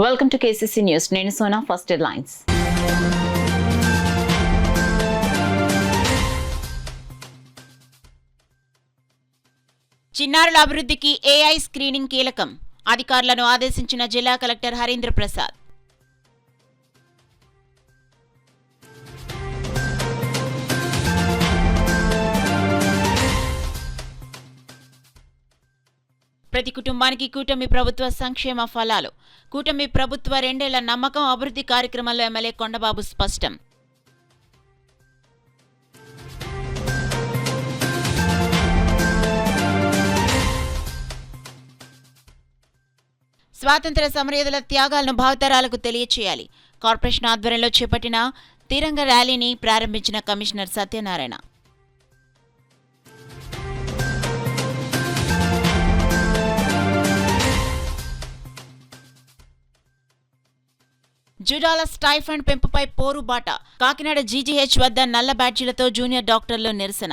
Welcome to KCC news. నేను Sona. First headlines. చిన్నారుల అభివృద్ధికి ఏఐ స్క్రీనింగ్ కీలకం. అధికారులను ఆదేశించిన జిల్లా కలెక్టర్ హరీంద్ర ప్రసాద్. ప్రతి కుటుంబానికి కూటమి ప్రభుత్వ సంక్షేమ ఫలాలు. కూటమి ప్రభుత్వ 2 ఏళ్ల నమ్మకం అభివృద్ధి కార్యక్రమంలో ఎమ్మెల్యే కొండబాబు స్పష్టం. స్వాతంత్ర్య సమరయోధుల త్యాగాలను భావితరాలకు తెలియచేయాలి. కార్పొరేషన్ ఆధ్వర్యంలో చేపట్టిన తిరంగ ర్యాలీని ప్రారంభించిన కమిషనర్ సత్యనారాయణ. జుడాల స్టైఫండ్ పెంపుపై పోరుబాట. కాకినాడ జీజీహెచ్ వద్ద నల్ల బ్యాడ్జీలతో జూనియర్ డాక్టర్లు నిరసన.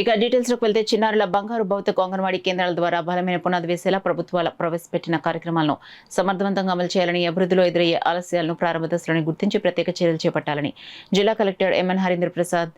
ఇక డీటెయిల్స్ లోకి వెళ్తే చిన్నారుల బంగారు భౌతిక అంగన్వాడీ కేంద్రాల ద్వారా బలమైన పునాది వేసేలా ప్రభుత్వాలు ప్రవేశపెట్టిన కార్యక్రమాలను సమర్థవంతంగా అమలు చేయాలని, అభివృద్ధిలో ఎదురయ్యే ఆలస్యాలను ప్రారంభ దశలను గుర్తించి ప్రత్యేక చర్యలు చేపట్టాలని జిల్లా కలెక్టర్ ఎంఎన్ హరీంద్ర ప్రసాద్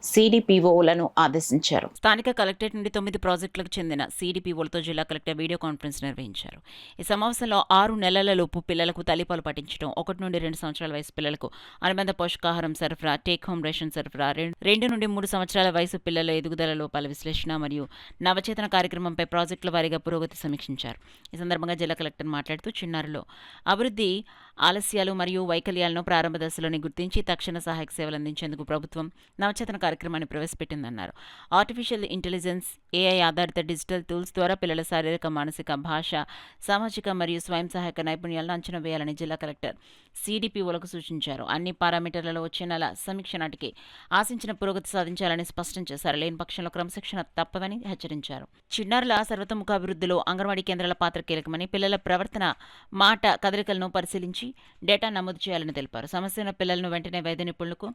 సిడిపిఓలను ఆదేశించారు. స్థానిక కలెక్టరేట్ నుండి 9 ప్రాజెక్టులకు చెందిన సిడిపిఓలతో జిల్లా కలెక్టర్ వీడియో కాన్ఫరెన్స్ నిర్వహించారు. ఈ సమావేశంలో 6 నెలల లోపు పిల్లలకు తల్లిపాలు పట్టించడం, 1 నుండి 2 సంవత్సరాల వయసు పిల్లలకు అనుబంధ పోషకాహారం సరఫరా, టేక్ హోమ్ రేషన్ సరఫరా, 2 నుండి 3 సంవత్సరాల వయసు పిల్లల ఎదుగుదల లోపాల విశ్లేషణ మరియు నవచేతన కార్యక్రమంపై ప్రాజెక్టుల వారీగా పురోగతి సమీక్షించారు. ఈ సందర్భంగా జిల్లా కలెక్టర్ మాట్లాడుతూ చిన్నారులో అభివృద్ధి ఆలస్యాలు మరియు వైకల్యాలను ప్రారంభ దశలోనే గుర్తించి తక్షణ సహాయక సేవలు అందించేందుకు ప్రభుత్వం నవచేతన కార్యక్రమాన్ని ప్రవేశపెట్టిందన్నారు. ఆర్టిఫిషియల్ ఇంటెలిజెన్స్, ఏఐ ఆధారిత డిజిటల్ టూల్స్ ద్వారా పిల్లల శారీరక, మానసిక, భాష, సామాజిక మరియు స్వయం సహాయక నైపుణ్యాలను అంచనా వేయాలని జిల్లా కలెక్టర్ సిడిపిఓలకు సూచించారు. అన్ని పారామీటర్లలో వచ్చే నెల సమీక్ష నాటికి ఆశించిన పురోగతి సాధించాలని స్పష్టం చేశారు. లేని పక్షంలో క్రమశిక్షణ తప్పదని హెచ్చరించారు. చిన్నారుల సర్వతోముఖాభివృద్ధిలో అంగన్వాడీ కేంద్రాల పాత్ర కీలకమని, పిల్లల ప్రవర్తన, మాట, కదలికలను పరిశీలించి డేటా నమోదు చేయాలని తెలిపారు. సమస్య ఉన్న పిల్లలను వెంటనే వైద్య నిపుణులకు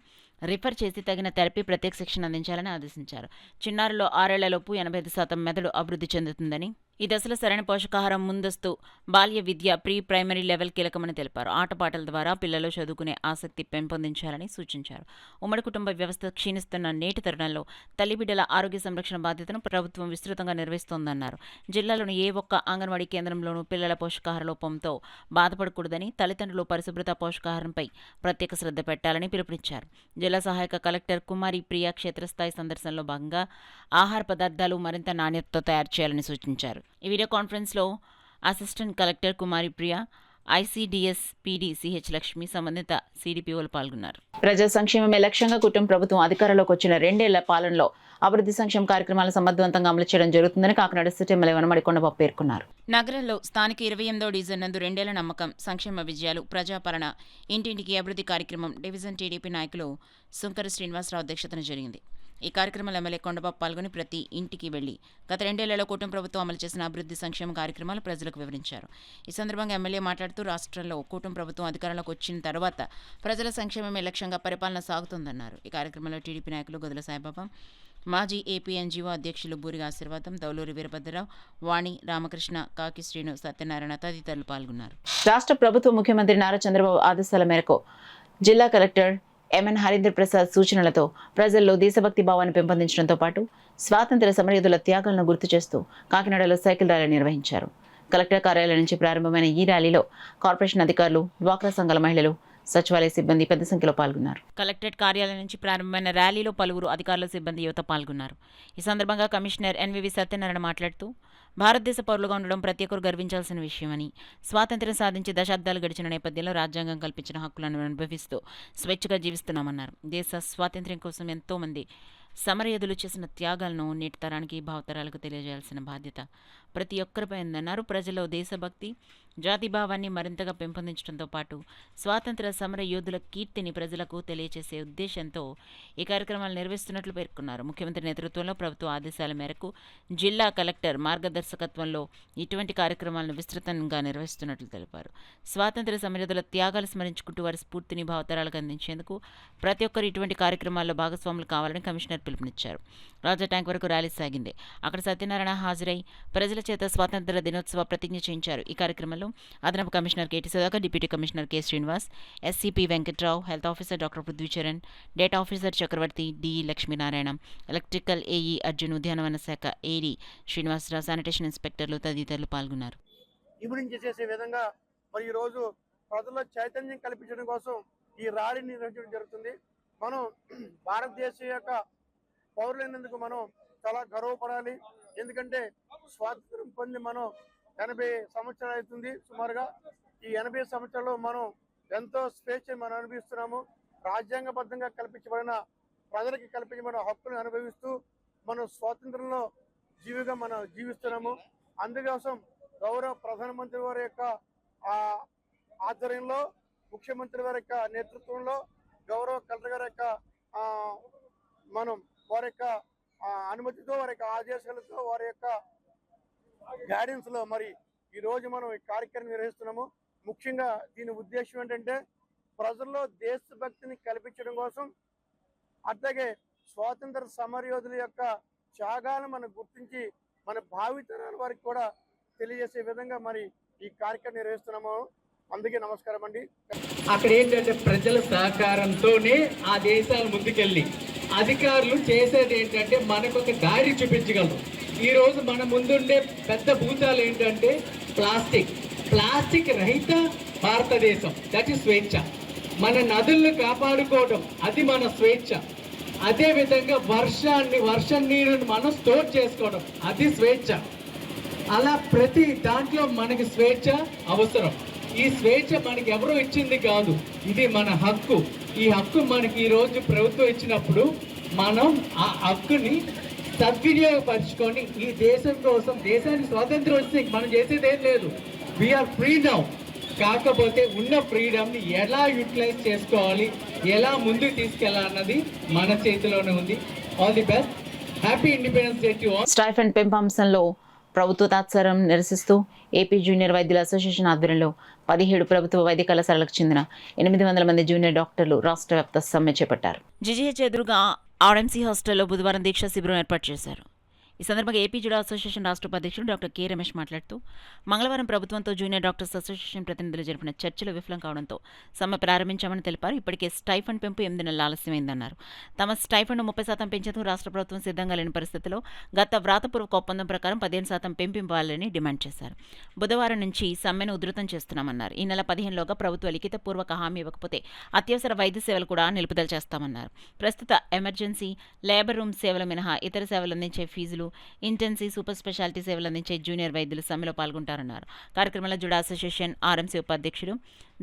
రిఫర్ చేసి తగిన థెరపీ, ప్రత్యేక శిక్షణ అందించాలని ఆదేశించారు. చిన్నారుల్లో 6 ఏళ్లలోపు 85% మెదడు అభివృద్ధి చెందుతుందని, ఈ దశలో సరైన పోషకాహారం, ముందస్తు బాల్య విద్య, ప్రీ ప్రైమరీ లెవెల్ కీలకమని తెలిపారు. ఆటపాటల ద్వారా పిల్లలు చదువుకునే ఆసక్తి పెంపొందించాలని సూచించారు. ఉమ్మడి కుటుంబ వ్యవస్థ క్షీణిస్తున్న నేటి తరుణంలో తల్లిబిడ్డల ఆరోగ్య సంరక్షణ బాధ్యతను ప్రభుత్వం విస్తృతంగా నిర్వహిస్తోందన్నారు. జిల్లాలోని ఏ ఒక్క అంగన్వాడీ కేంద్రంలోనూ పిల్లల పోషకాహార లోపంతో బాధపడకూడదని, తల్లిదండ్రులు పరిశుభ్రత, పోషకాహారంపై ప్రత్యేక శ్రద్ధ పెట్టాలని పిలుపునిచ్చారు. జిల్లా సహాయక కలెక్టర్ కుమారి ప్రియా క్షేత్రస్థాయి సందర్శనలో భాగంగా ఆహార పదార్థాలు మరింత నాణ్యతతో తయారు చేయాలని సూచించారు. ఈ వీడియో కాన్ఫరెన్స్లో assistant collector Kumari Priya, ICDS PD CH Lakshmi, సంబంధిత సిడిపిఓలు పాల్గొన్నారు. ప్రజా సంక్షేమమే లక్ష్యంగా కూటమి ప్రభుత్వం అధికారంలోకి వచ్చిన 2 ఏళ్ల పాలనలో అభివృద్ధి సంక్షేమ కార్యక్రమాలను సమర్థవంతంగా అమలు చేయడం జరుగుతుందని కాకినాడ సిటీ ఎమ్మెల్యే వనమాడి కొండబాబు పేర్కొన్నారు. నగరంలో స్థానిక 28వ డివిజన్ నందు 2 ఏళ్ల నమ్మకం, సంక్షేమ విజయాలు, ప్రజాపాలన, ఇంటింటికి అభివృద్ధి కార్యక్రమం డివిజన్ టీడీపీ నాయకులు సుంకర శ్రీనివాసరావు అధ్యక్షతన జరిగింది. ఈ కార్యక్రమంలో ఎమ్మెల్యే కొండబాబు పాల్గొని ప్రతి ఇంటికి వెళ్లి గత 2 ఏళ్లలో కూటమి ప్రభుత్వం అమలు చేసిన అభివృద్ధి సంక్షేమ కార్యక్రమాలు ప్రజలకు వివరించారు. ఈ సందర్భంగా ఎమ్మెల్యే మాట్లాడుతూ రాష్ట్రంలో కూటమి ప్రభుత్వం అధికారంలోకి వచ్చిన తర్వాత ప్రజల సంక్షేమమే లక్ష్యంగా పరిపాలన సాగుతోందన్నారు. ఈ కార్యక్రమంలో టీడీపీ నాయకులు గొదల సాయిబాబా, మాజీ ఏపీఎన్జీఓ అధ్యక్షులు బూరిగా ఆశీర్వాదం, దౌలూరి వీరభద్రరావు, వాణి, రామకృష్ణ, కాకి శ్రీను, సత్యనారాయణ తదితరులు పాల్గొన్నారు. రాష్ట్ర ప్రభుత్వ ముఖ్యమంత్రి నారా చంద్రబాబు ఆదేశాల మేరకు జిల్లా కలెక్టర్ ఎంఎన్ హరీంద్ర ప్రసాద్ సూచనలతో ప్రజల్లో దేశభక్తి భావాన్ని పెంపొందించడంతో పాటు స్వాతంత్ర్య సమరయోధుల త్యాగాలను గుర్తు చేస్తూ కాకినాడలో సైకిల్ ర్యాలీ నిర్వహించారు. కలెక్టర్ కార్యాలయం నుంచి ప్రారంభమైన ఈ ర్యాలీలో కార్పొరేషన్ అధికారులు, డ్వాక్రా సంఘాల మహిళలు, సచివాలయ సిబ్బంది పెద్ద సంఖ్యలో పాల్గొన్నారు. కలెక్టరేట్ కార్యాలయం నుంచి ప్రారంభమైన ర్యాలీలో పలువురు అధికారులు, సిబ్బంది, యువత పాల్గొన్నారు. ఈ సందర్భంగా కమిషనర్ ఎన్వివి సత్యనారాయణ మాట్లాడుతూ భారతదేశ పౌరులుగా ఉండడం ప్రతి ఒక్కరు గర్వించాల్సిన విషయమని, స్వాతంత్ర్యం సాధించి దశాబ్దాలు గడిచిన నేపథ్యంలో రాజ్యాంగం కల్పించిన హక్కులను అనుభవిస్తూ స్వేచ్ఛగా జీవిస్తున్నామన్నారు. దేశ స్వాతంత్ర్యం కోసం ఎంతోమంది సమరయోధులు చేసిన త్యాగాలను నేటి తరానికి, భావతరాలకు తెలియజేయాల్సిన బాధ్యత ప్రతి ఒక్కరిపై ఉందన్నారు. ప్రజల్లో దేశభక్తి, జాతిభావాన్ని మరింతగా పెంపొందించడంతో పాటు స్వాతంత్ర సమర యోధుల కీర్తిని ప్రజలకు తెలియజేసే ఉద్దేశంతో ఈ కార్యక్రమాలు నిర్వహిస్తున్నట్లు పేర్కొన్నారు. ముఖ్యమంత్రి నేతృత్వంలో ప్రభుత్వ ఆదేశాల మేరకు జిల్లా కలెక్టర్ మార్గదర్శకత్వంలో ఇటువంటి కార్యక్రమాలను విస్తృతంగా నిర్వహిస్తున్నట్లు తెలిపారు. స్వాతంత్ర సమరయోధుల త్యాగాలు స్మరించుకుంటూ వారి స్ఫూర్తిని భావతరాలకు అందించేందుకు ప్రతి ఒక్కరు ఇటువంటి కార్యక్రమాల్లో భాగస్వాములు కావాలని కమిషనర్ పిలుపునిచ్చారు. రాజా ట్యాంక్ వరకు ర్యాలీ సాగింది. అక్కడ సత్యనారాయణ హాజరై ప్రజల చేత స్వాతంత్ర దినోత్సవ ప్రతిజ్ఞ చేయించారు. ఈ కార్యక్రమంలో అదనపు commissioner KT Sudhakar, deputy commissioner K Srinivas, SCP Venkatrao, health officer doctor Prudhvicharan, data officer Chakravarthi, D Lakshminarayana, electrical AE Arjun, ఉద్యానవన శాఖ ఏడీ శ్రీనివాసరావు, శానిటేషన్ ఇన్స్పెక్టర్లు తదితరులు పాల్గొన్నారు. చేసే విధంగా మరి ఈ రోజు ప్రజల్లో చైతన్యం కల్పించడం కోసం ఈ ర్యాలీని నిర్వహించడం జరుగుతుంది. మనం భారతదేశం యొక్క పౌరులైనందుకు మనం చాలా గర్వపడాలి. ఎందుకంటే స్వాతంత్రం పొంది మనం 80 సంవత్సరాలు అవుతుంది సుమారుగా. ఈ 80 సంవత్సరాల్లో మనం ఎంతో స్వేచ్ఛ మనం అనుభవిస్తున్నాము. రాజ్యాంగబద్ధంగా కల్పించబడిన ప్రజలకి కల్పించబడిన హక్కులను అనుభవిస్తూ మనం స్వాతంత్రంలో మనం జీవిస్తున్నాము. అందుకోసం గౌరవ ప్రధానమంత్రి వారి యొక్క ఆధ్వర్యంలో, ముఖ్యమంత్రి వారి యొక్క నేతృత్వంలో, గౌరవ కలెక్టర్ గారి యొక్క మనం వారి యొక్క అనుమతితో, వారి యొక్క ఆదేశాలతో, వారి యొక్క గైడెన్స్ లో మరి ఈ రోజు మనం ఈ కార్యక్రమం నిర్వహిస్తున్నాము. ముఖ్యంగా దీని ఉద్దేశం ఏంటంటే ప్రజల్లో దేశభక్తిని కల్పించడం కోసం, అట్లాగే స్వాతంత్ర సమరయోధుల యొక్క త్యాగాలను మనం గుర్తించి మన భావితరాల వారికి కూడా తెలియజేసే విధంగా మరి ఈ కార్యక్రమం నిర్వహిస్తున్నాము. అందుకే నమస్కారం అండి. అక్కడ ఏంటంటే ప్రజల సహకారంతోనే ఆ దేశాలు ముందుకెళ్ళి అధికారులు చేసేది ఏంటంటే మనకు ఒక దారి చూపించగలరు. ఈరోజు మన ముందుండే పెద్ద భూతాలు ఏంటంటే ప్లాస్టిక్ రహిత భారతదేశం, దట్ ఈస్ స్వేచ్ఛ. మన నదులను కాపాడుకోవడం అది మన స్వేచ్ఛ. అదేవిధంగా వర్ష నీరుని మనం స్టోర్ చేసుకోవడం అది స్వేచ్ఛ. అలా ప్రతి దాంట్లో మనకి స్వేచ్ఛ అవసరం. ఈ స్వేచ్ఛ మనకి ఎవరో ఇచ్చింది కాదు, ఇది మన హక్కు. ఈ హక్కు మనకి ఈరోజు ప్రభుత్వం ఇచ్చినప్పుడు మనం ఆ హక్కుని సద్వినియోగపరుచుకొని ఈ దేశం కోసం, దేశానికి స్వాతంత్రం వచ్చి మనం చేసేది ఏం లేదు. We are free now. కాకపోతే ఉన్న ఫ్రీడమ్ని ఎలా యూటిలైజ్ చేసుకోవాలి, ఎలా ముందుకు తీసుకెళ్లాలన్నది మన చేతిలోనే ఉంది. All the best. Happy independence day to all. Stipend పెంపంశంలో ప్రభుత్వ తాత్సారం నిరసిస్తూ ఏపీ జూనియర్ వైద్యుల అసోసియేషన్ ఆధ్వర్యంలో 17 ప్రభుత్వ వైద్య కళాశాలకు చెందిన 800 మంది జూనియర్ డాక్టర్లు రాష్ట్ర వ్యాప్త సమ్మె చేపట్టారు. జీజీహెచ్ ఎదురుగా ఆర్ఎంసీ హాస్టల్లో బుధవారం దీక్షా శిబిరం ఏర్పాటు చేశారు. ఈ సందర్భంగా ఏపీ జుడా అసోసియేషన్ రాష్ట్ర ఉపాధ్యక్షుడు డాక్టర్ కె రమేష్ మాట్లాడుతూ, మంగళవారం ప్రభుత్వంతో జూనియర్ డాక్టర్స్ అసోసియేషన్ ప్రతినిధులు జరిపిన చర్చలు విఫలం కావడంతో సమ్మె ప్రారంభించామని తెలిపారు. ఇప్పటికే స్టైఫండ్ పెంపు 8 నెలల ఆలస్యమైందన్నారు. తమ స్టైఫండ్ 30% పెంచేందుకు రాష్ట్ర ప్రభుత్వం సిద్ధంగా లేని పరిస్థితిలో గత వ్రాతపూర్వక ఒప్పందం ప్రకారం 15% పెంపు ఇవ్వాలని డిమాండ్ చేశారు. బుధవారం నుంచి సమ్మెను ఉధృతం చేస్తున్నామన్నారు. ఈ నెల 15లోగా ప్రభుత్వ లిఖితపూర్వక హామీ ఇవ్వకపోతే అత్యవసర వైద్య సేవలు కూడా నిలుపుదల చేస్తామన్నారు. ప్రస్తుత ఎమర్జెన్సీ, లేబర్ రూమ్ సేవలు మినహా ఇతర సేవలు అందించే ఫీజులు, ఇంటెన్సివ్, సూపర్ స్పెషాలిటీ సేవలు అందించే జూనియర్ వైద్యులు సమ్మెలో పాల్గొంటారన్నారు. కార్యక్రమంలో జుడా అసోసియేషన్ ఆర్ఎంసీ ఉపాధ్యక్షుడు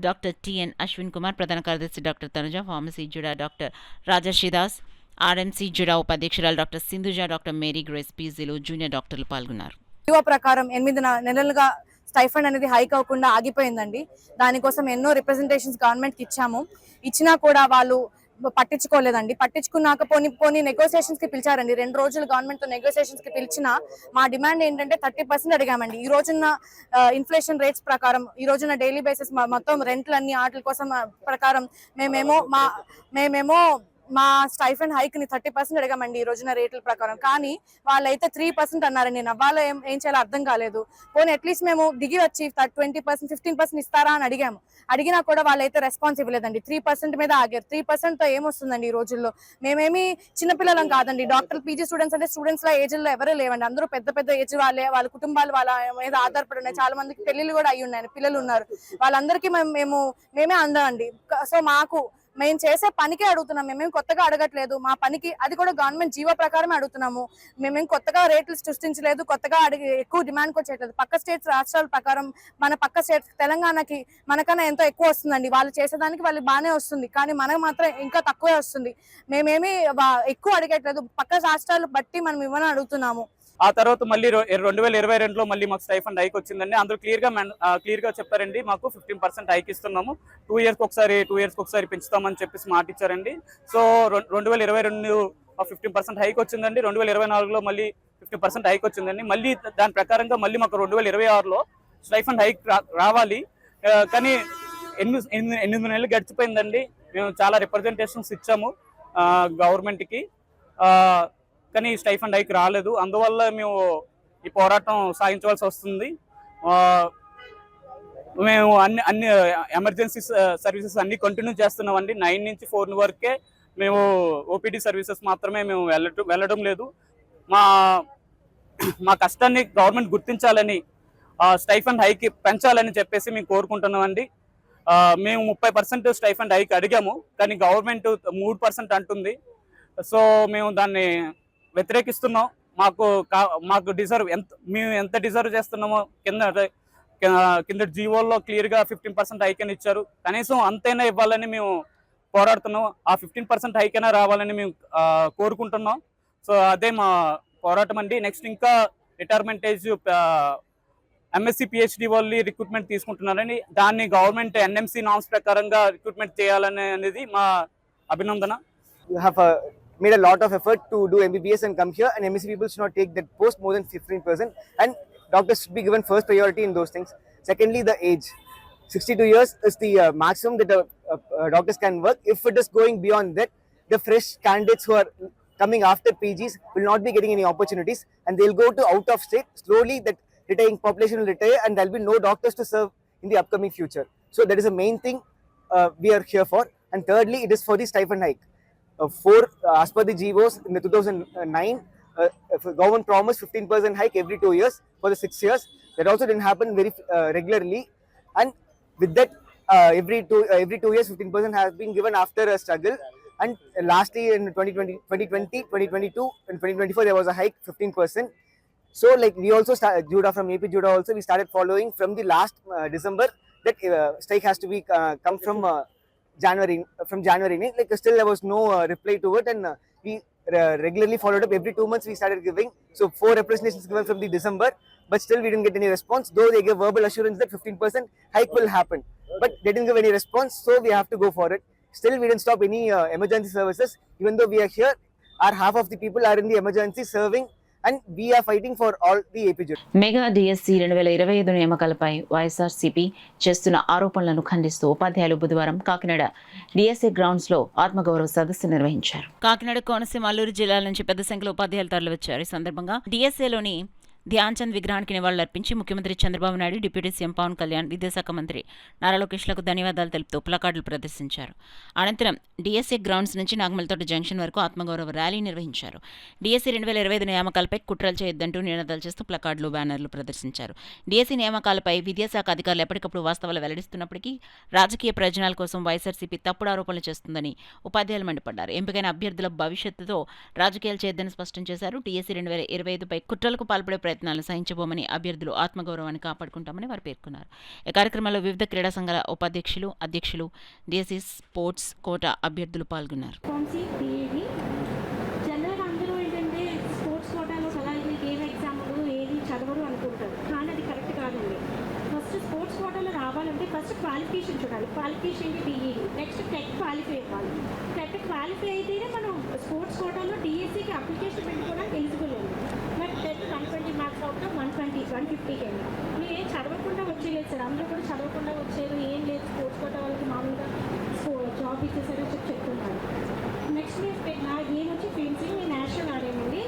డాక్టర్ టిఎన్ అశ్విన్ కుమార్, ప్రధాన కార్యదర్శి doctor Tanuja, pharmacy JUDA doctor Rajarshidas, RMC JUDA ఉపాధ్యక్షురాలు doctor Sindhuja, doctor Mary Grace, పీజీలు, జూనియర్ డాక్టర్లు పాల్గొన్నారు. ప్రకారం 8 నెలలుగా స్టైఫండ్ అనేది హైక్ అవ్వకుండా ఆగిపోయిందండి. దానికోసం ఎన్నో రిప్రజెంటేషన్స్ గవర్నమెంట్కి ఇచ్చినా కూడా వాళ్ళు పట్టించుకోలేదండి. పట్టించుకున్నాక పోనీ నెగోసియేషన్స్ కి పిలిచారండి. 2 రోజులు గవర్నమెంట్ తో నెగోసియేషన్స్ కి పిలిచినా మా డిమాండ్ ఏంటంటే 30% అడిగామండి. ఈ రోజున్న ఇన్ఫ్లేషన్ రేట్స్ ప్రకారం, ఈ రోజున్న డైలీ బేసిస్ మొత్తం రెంట్లన్నీ వాటి కోసం ప్రకారం మేమేమో మా స్టైఫండ్ హైక్ ని 30% అడిగామండి ఈ రోజున రేట్ల ప్రకారం. కానీ వాళ్ళైతే 3% అన్నారండి. నవ్వాలో ఏం చేయాలో అర్థం కాలేదు. పోనీ అట్లీస్ట్ మేము దిగి వచ్చి 20%, 15% ఇస్తారా అని అడిగినా కూడా వాళ్ళైతే రెస్పాన్స్ ఇవ్వలేదండి. 3% మీద ఆగారు. 3% తో ఏమొస్తుందండి ఈ రోజుల్లో? మేమేమి చిన్నపిల్లలం కాదండి. డాక్టర్ పీజీ స్టూడెంట్స్ అంటే స్టూడెంట్స్ లో ఏజ్ లో ఎవరూ లేవండి. అందరూ పెద్ద ఏజ్ వాళ్ళ కుటుంబాలు వాళ్ళ మీద ఆధారపడి ఉన్నాయి. చాలా మందికి పెళ్లిళ్ళు కూడా అయ్యి ఉన్నాయి, పిల్లలు ఉన్నారు. వాళ్ళందరికీ మేమే అందామండి. సో మేము చేసే పనికే అడుగుతున్నాం. మేమేం కొత్తగా అడగట్లేదు. మా పనికి అది కూడా గవర్నమెంట్ జీవో ప్రకారమే అడుగుతున్నాము. మేమేం కొత్తగా రేట్లు సృష్టించలేదు, కొత్తగా ఎక్కువ డిమాండ్ కూడా చేయట్లేదు. పక్క స్టేట్స్ రాష్ట్రాల ప్రకారం మన పక్క స్టేట్స్ తెలంగాణకి మనకన్నా ఎంతో ఎక్కువ వస్తుందండి. వాళ్ళు చేసేదానికి వాళ్ళు బాగానే వస్తుంది, కానీ మనకు మాత్రం ఇంకా తక్కువే వస్తుంది. మేమేమి ఎక్కువ అడగట్లేదు, పక్క రాష్ట్రాలు బట్టి మనం ఇవ్వని అడుగుతున్నాము. ఆ తర్వాత మళ్ళీ 2022లో మళ్ళీ మాకు స్టైఫండ్ హైక్ వచ్చిందండి. అందరూ క్లియర్ గా చెప్పారండి, మాకు 15% హైక్ ఇస్తున్నాము, 2 ఇయర్స్ ఒకసారి పెంచుతామని చెప్పేసి మాట ఇచ్చారండి. సో 2022 15% హైక్ వచ్చిందండి. 2024లో మళ్ళీ 15% హైక్ వచ్చిందండి. మళ్ళీ దాని ప్రకారంగా మళ్ళీ మాకు 2026లో స్టైఫండ్ హైక్ రావాలి. కానీ 8 నెలలు గడిచిపోయిందండి. మేము చాలా రిప్రజెంటేషన్స్ ఇచ్చాము గవర్నమెంట్కి, కానీ స్టైఫండ్ హైక్ రాలేదు. అందువల్ల మేము ఈ పోరాటం సాగించవలసి వస్తుంది. మేము అన్ని ఎమర్జెన్సీ సర్వీసెస్ అన్ని కంటిన్యూ చేస్తున్నామండి. 9 నుంచి 4 వరకే మేము ఓపీడీ సర్వీసెస్ మాత్రమే మేము వెళ్ళడం లేదు. మా కష్టాన్ని గవర్నమెంట్ గుర్తించాలని, స్టైఫండ్ హైక్ పెంచాలని చెప్పేసి మేము కోరుకుంటున్నామండి. మేము 30% స్టైఫండ్ హైక్ అడిగాము, కానీ గవర్నమెంట్ 3% అంటుంది. సో మేము దాన్ని వ్యతిరేకిస్తున్నాం. మాకు డిజర్వ్ మేము ఎంత డిజర్వ్ చేస్తున్నామో కింద జీవోల్లో క్లియర్గా 15% హైక్ అని ఇచ్చారు. కనీసం అంతైనా ఇవ్వాలని మేము పోరాడుతున్నాం. ఆ 15% హైక్ అయినా రావాలని మేము కోరుకుంటున్నాం. సో అదే మా పోరాటం అండి. నెక్స్ట్ ఇంకా రిటైర్మెంట్ ఏజ్ ఎంఎస్సి పిహెచ్డి వాళ్ళు రిక్రూట్మెంట్ తీసుకుంటున్నారని, దాన్ని గవర్నమెంట్ ఎన్ఎంసి నామ్స్ ప్రకారంగా రిక్రూట్మెంట్ చేయాలని అనేది మా అభినందన. You have made a lot of effort to do MBBS and come here, and MSc people should not take that post more than 15%, and doctors should be given first priority in those things. Secondly, the age. 62 years is the maximum that doctors can work. If it is going beyond that, the fresh candidates who are coming after PGs will not be getting any opportunities, and they'll go to out of state. Slowly that retiring population will retire, and there'll be no doctors to serve in the upcoming future. So that is the main thing we are here for. And thirdly, it is for the stipend hike. As per the GVOs in the 2009, government promised 15% hike every 2 years for the 6 years. That also didn't happen very regularly, and with that every 2 years 15% has been given after a struggle. And lastly in 2020, 2022 and 2024 there was a hike 15%. So like we also Judah from AP Judah also we started following from the last December that strike has to be come from January. Like still there was no reply to it, and we regularly followed up. Every 2 months we started giving. So 4 representations given from the December, but still we didn't get any response, though they gave verbal assurance that 15% hike will happen, but they didn't give any response. So we have to go for it. Still we didn't stop any emergency services. Even though we are here, our half of the people are in the emergency serving, and we are fighting for all the AP Judah. Mega DSC 2025 నియామకాలపై YSRCP చేస్తున్న ఆరోపణలను ఖండిస్తూ ఉపాధ్యాయులు బుధవారం Kakinada DSC grounds లో ఆత్మగౌరవ సదస్సు నిర్వహించారు. కాకినాడ, కోనసీమ, అల్లూరు జిల్లాల నుంచి పెద్ద సంఖ్యలో ఉపాధ్యాయులు తరలివచ్చారు. ఈ సందర్భంగా డిఎస్ఏలోని ధ్యాన్ చంద్ విగ్రహానికి నివాళులర్పించి ముఖ్యమంత్రి చంద్రబాబు నాయుడు, డిప్యూటీ సీఎం పవన్ కళ్యాణ్, విద్యాశాఖ మంత్రి నారా లోకేష్లకు ధన్యవాదాలు తెలుపుతూ ప్లకార్డులు ప్రదర్శించారు. అనంతరం డిఎస్సీ గ్రౌండ్స్ నుంచి నాగమల్తోట జంక్షన్ వరకు ఆత్మగౌరవ ర్యాలీ నిర్వహించారు. డిఎస్సీ 2025 నియామకాలపై కుట్రలు చేయొద్దంటూ నినాదాలు చేస్తూ ప్లకార్డులు, బ్యానర్లు ప్రదర్శించారు. డిఎస్సీ నియామకాలపై విద్యాశాఖ అధికారులు ఎప్పటికప్పుడు వాస్తవాలు వెల్లడిస్తున్నప్పటికీ రాజకీయ ప్రయోజనాల కోసం వైఎస్ఆర్సీపీ తప్పుడు ఆరోపణలు చేస్తుందని ఉపాధ్యాయులు మండిపడ్డారు. ఎంపికైన అభ్యర్థుల భవిష్యత్తుతో రాజకీయాలు చేయొద్దని స్పష్టం చేశారు. డిఎస్సీ 2025పై కుట్రలకు పాల్పడే ప్రయత్నాలను సహించబోమని, అభ్యర్థులు ఆత్మగౌరవాన్ని కాపాడుకుంటామని వారు పేర్కొన్నారు. ఈ కార్యక్రమంలో వివిధ క్రీడా సంఘాల ఉపాధ్యక్షులు, అధ్యక్షులు, డిఎస్సీ స్పోర్ట్స్ కోటా అభ్యర్థులు పాల్గొన్నారు. జనరల్గా అందరూ ఏంటంటే స్పోర్ట్స్ కోటాలో సలహా ఏం ఎగ్జామ్లు ఏది చదవరు అనుకుంటారు, కానీ అది కరెక్ట్ కాదండి. ఫస్ట్ స్పోర్ట్స్ కోటాలో రావాలంటే ఫస్ట్ క్వాలిఫికేషన్ చూడాలి. Qualification BEd, next TET qualify అవ్వాలి. టెట్ క్వాలిఫై అయితేనే మనం స్పోర్ట్స్ కోటాలో డిఎస్సికి అప్లికేషన్ పెట్టుకోవడానికి ఎలిజిబుల్ ఉంది. బట్ టెట్ 120 మార్క్స్ అవుట్ 150కి వెళ్ళి మీరు ఏం చదవకుండా వచ్చేయలేదు సార్. అందరూ కూడా చదవకుండా వచ్చారు, ఏం లేదు స్పోర్ట్స్ కోటా వాళ్ళకి మామూలుగా జాబ్ ఇచ్చేసారని చెప్తున్నారు. నెక్స్ట్ నా గేమ్ వచ్చి ఫెన్సింగ్, నేను నేషనల్ ఆడానండి.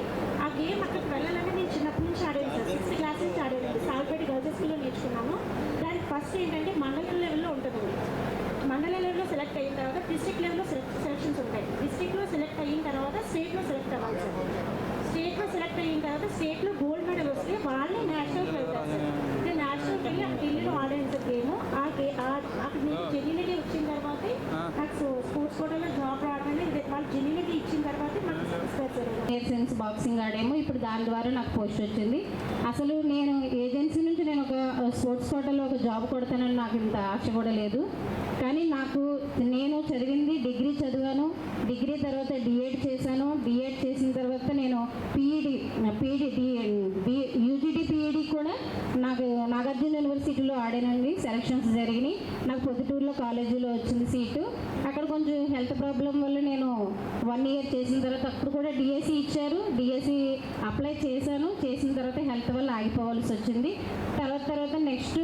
ఆ గేమ్ అక్కడికి వెళ్ళాలంటే నేను చిన్నప్పటి నుంచి ఆడాను సార్, 6th క్లాస్ నుంచి ఆడానండి. సాల్పేట గర్ల్స్ స్కూల్లో నేర్చుకున్నాను. దానికి ఫస్ట్ ఏంటంటే మండలం లెవెల్లో ఉంటుందండి. మండల లెవెల్లో సెలెక్ట్ అయిన తర్వాత డిస్ట్రిక్ట్ లెవెల్లో సెలక్షన్స్ ఉంటాయి. డిస్ట్రిక్ట్లో సెలెక్ట్ అయిన తర్వాత స్టేట్లో సెలెక్ట్ అవ్వాలి సార్. స్టేట్లో సెలెక్ట్ అయిన తర్వాత స్టేట్లో గోల్డ్ మెడల్ వస్తే వాళ్ళే నేషనల్కి వెళ్తారు సార్. నేను నేషనల్కి వెళ్ళి అక్కడ ఢిల్లీలో ఆడాను సార్ గేమ్. అక్కడ నేను జెన్యునిటీ వచ్చిన తర్వాతే నాకు స్పోర్ట్స్ కోటాలో జాబ్ రావడానికి వాళ్ళు జెన్యునిటీ ఇచ్చిన తర్వాతే నాకు ఇస్తారు సార్. ఏజెన్సీ బాక్సింగ్ ఆడాము, ఇప్పుడు దాని ద్వారా నాకు పోస్ట్ వచ్చింది. అసలు నేను ఏజెన్సీ నుంచి నేను ఒక స్పోర్ట్స్ కోటాలో ఒక జాబ్ కొడతానని నాకు ఇంత ఆశ కూడా లేదు. కానీ నేను చదివింది డిగ్రీ చదివాను. డిగ్రీ తర్వాత డిఎడ్ చేశాను. డిఎడ్ చేసిన తర్వాత నేను యూజీడీ పిఈడి కూడా నాకు నాగార్జున యూనివర్సిటీలో ఆడానండి. సెలక్షన్స్ జరిగినాయి. నాకు పొద్దుటూరులో కాలేజీలో వచ్చింది సీటు. అక్కడ కొంచెం హెల్త్ ప్రాబ్లం వల్ల నేను 1 ఇయర్ చేసిన తర్వాత అప్పుడు కూడా డిఎస్సి ఇచ్చారు. డిఎస్సి అప్లై చేశాను. చేసిన తర్వాత హెల్త్ వల్ల ఆగిపోవాల్సి వచ్చింది. తర్వాత నెక్స్ట్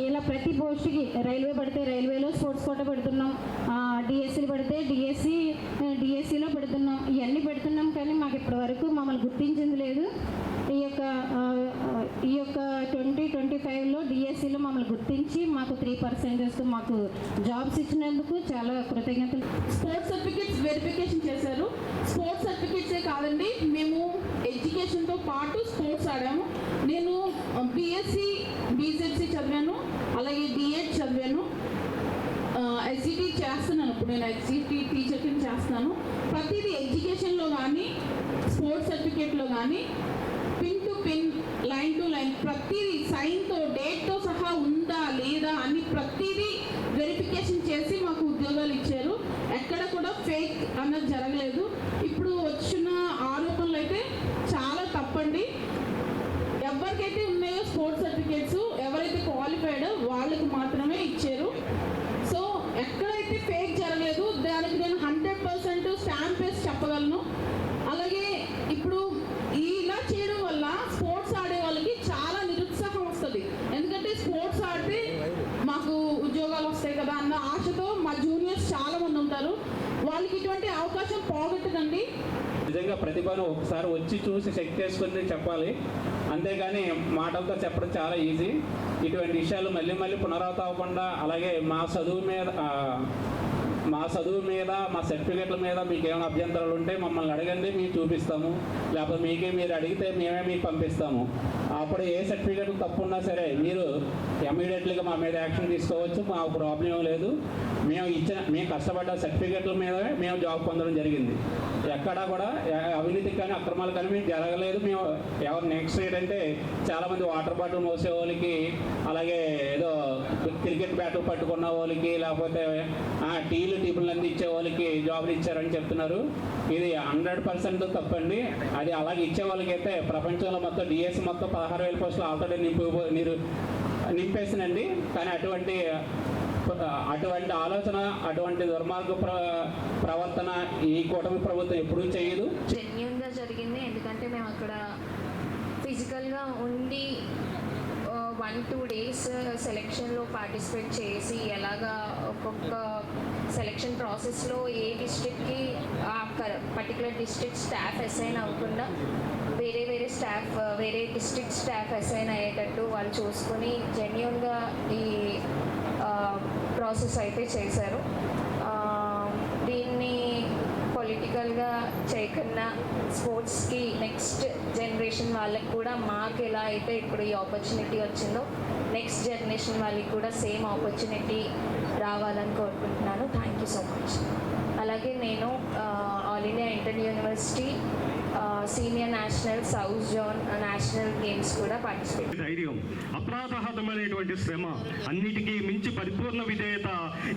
ఇలా ప్రతి పోస్ట్కి రైల్వే పడితే రైల్వేలో స్పోర్ట్స్ కోటా పెడుతున్నాం, డిఎస్సీలు పడితే డిఎస్సిలో పెడుతున్నాం. ఇవన్నీ పెడుతున్నాం, కానీ మాకు ఇప్పటి వరకు మమ్మల్ని గుర్తించింది లేదు. ఈ యొక్క 2025లో డిఎస్సిలో మమ్మల్ని గుర్తించి మాకు 3% మాకు జాబ్స్ ఇచ్చినందుకు చాలా కృతజ్ఞతలు. స్పోర్ట్స్ సర్టిఫికేట్స్ వెరిఫికేషన్ చేశారు. స్పోర్ట్స్ సర్టిఫికేట్సే కాదండి, మేము ఎడ్యుకేషన్తో పాటు స్పోర్ట్స్ ఆడాము. నేను బిఎస్సి బీజెడ్సి చదివాను, అలాగే డిఎడ్ చదివాను, ఎస్జిటి చేస్తున్నాను. ఇప్పుడు నేను ఎస్జిటి టీచర్ కింద చేస్తున్నాను. ప్రతిదీ ఎడ్యుకేషన్లో కానీ స్పోర్ట్స్ సర్టిఫికేట్లో కానీ pin to pin, line to line, ప్రతిదీ సైన్తో డేట్తో సహా ఉందా లేదా అని ప్రతిదీ వెరిఫికేషన్ చేసి మాకు ఉద్యోగాలు ఇచ్చారు. ఎక్కడ కూడా ఫేక్ అన్నది జరగలేదు. ఇప్పుడు వచ్చిన ఆరోపణలు అయితే చాలా తప్పండి. ఎవరికైతే ఉన్నాయో స్పోర్ట్స్ సర్టిఫికేట్స్, ఎవరైతే క్వాలిఫైడ్ వాళ్ళకి మాత్రమే ఇచ్చారు. సో ఎక్కడైతే ఫేక్ జరగలేదు దానికి నేను 100% స్టాంప్ వేసి చెప్పగలను. అలాగే ఇప్పుడు ఇలా చేయడం వల్ల స్పోర్ట్స్ ఆడే వాళ్ళకి చాలా నిరుత్సాహం వస్తుంది. ఎందుకంటే స్పోర్ట్స్ ఆడితే మాకు ఉద్యోగాలు వస్తాయి కదా అన్న ఆశతో మా జూనియర్స్ చాలా మంది ఉంటారు. వాళ్ళకి ఇటువంటి అవకాశం పోగొట్టదండి. నిజంగా ప్రతిభను ఒకసారి వచ్చి చూసి చెక్ చేసుకుని చెప్పాలి, అంతేగాని మాటలతో చెప్పడం చాలా ఈజీ. ఇటువంటి విషయాలు మళ్ళీ మళ్ళీ పునరావృతం అవ్వకుండా, అలాగే మా చదువు మీద మా సర్టిఫికెట్ల మీద మీకు ఏమైనా అభ్యంతరాలు ఉంటే మమ్మల్ని అడగండి, మేము చూపిస్తాము. లేకపోతే మీరు అడిగితే మేమే మీకు పంపిస్తాము. అప్పుడు ఏ సర్టిఫికెట్ తప్పు ఉన్నా సరే మీరు ఇమ్మీడియట్లీగా మా మీద యాక్షన్ తీసుకోవచ్చు. మాకు ప్రాబ్లం లేదు. మేము కష్టపడ్డ సర్టిఫికెట్ల మీదనే మేము జాబ్ పొందడం జరిగింది. ఎక్కడా కూడా అవినీతి కానీ అక్రమాలు కానీ మేము జరగలేదు. మేము ఎవరు నెక్స్ట్ ఏంటంటే చాలామంది వాటర్ బాటిల్ మోసే వాళ్ళకి, అలాగే ఏదో క్రికెట్ బ్యాట్లు పట్టుకున్న వాళ్ళకి, లేకపోతే టీపులు అందించే వాళ్ళకి జాబులు ఇచ్చారని చెప్తున్నారు. ఇది 100% తప్పండి. అది అలాగే ఇచ్చే వాళ్ళకైతే ప్రపంచంలో మొత్తం డిఎస్ మొత్తం 16,000 పోస్టులు ఆల్రెడీ నింపేసినండి. కానీ అటువంటి ఆలోచన, అటువంటి దుర్మార్గ ప్రవర్తన ఈ కూటమి ప్రభుత్వం ఎప్పుడూ చేయదు. జెన్యూన్గా జరిగింది. ఎందుకంటే మేము అక్కడ ఫిజికల్గా ఉండి 1-2 days సెలెక్షన్లో పార్టిసిపేట్ చేసి ఎలాగా ఒక్కొక్క సెలెక్షన్ ప్రాసెస్లో ఏ డిస్ట్రిక్ట్కి ఆ పర్టికులర్ డిస్ట్రిక్ట్ స్టాఫ్ అసైన్ అవ్వకుండా వేరే డిస్ట్రిక్ట్ స్టాఫ్ అసైన్ అయ్యేటట్టు వాళ్ళు చూసుకొని జెన్యూన్గా ఈ ప్రాసెస్ అయితే చేశారు. దీన్ని పొలిటికల్గా చేయకుండా స్పోర్ట్స్కి నెక్స్ట్ జనరేషన్ వాళ్ళకి కూడా మాకు ఎలా అయితే ఇప్పుడు ఈ ఆపర్చునిటీ వచ్చిందో నెక్స్ట్ జనరేషన్ వాళ్ళకి కూడా సేమ్ ఆపర్చునిటీ రావాలని కోరుకుంటున్నాను. Thank you so much. అలాగే నేను all India inter university senior national south zone national games కూడా పార్టిసిపేట్. ధైర్యం, అప్రాతహతమైనటువంటి శ్రమ, అన్నిటికీ మించి పరిపూర్ణ విధేయత,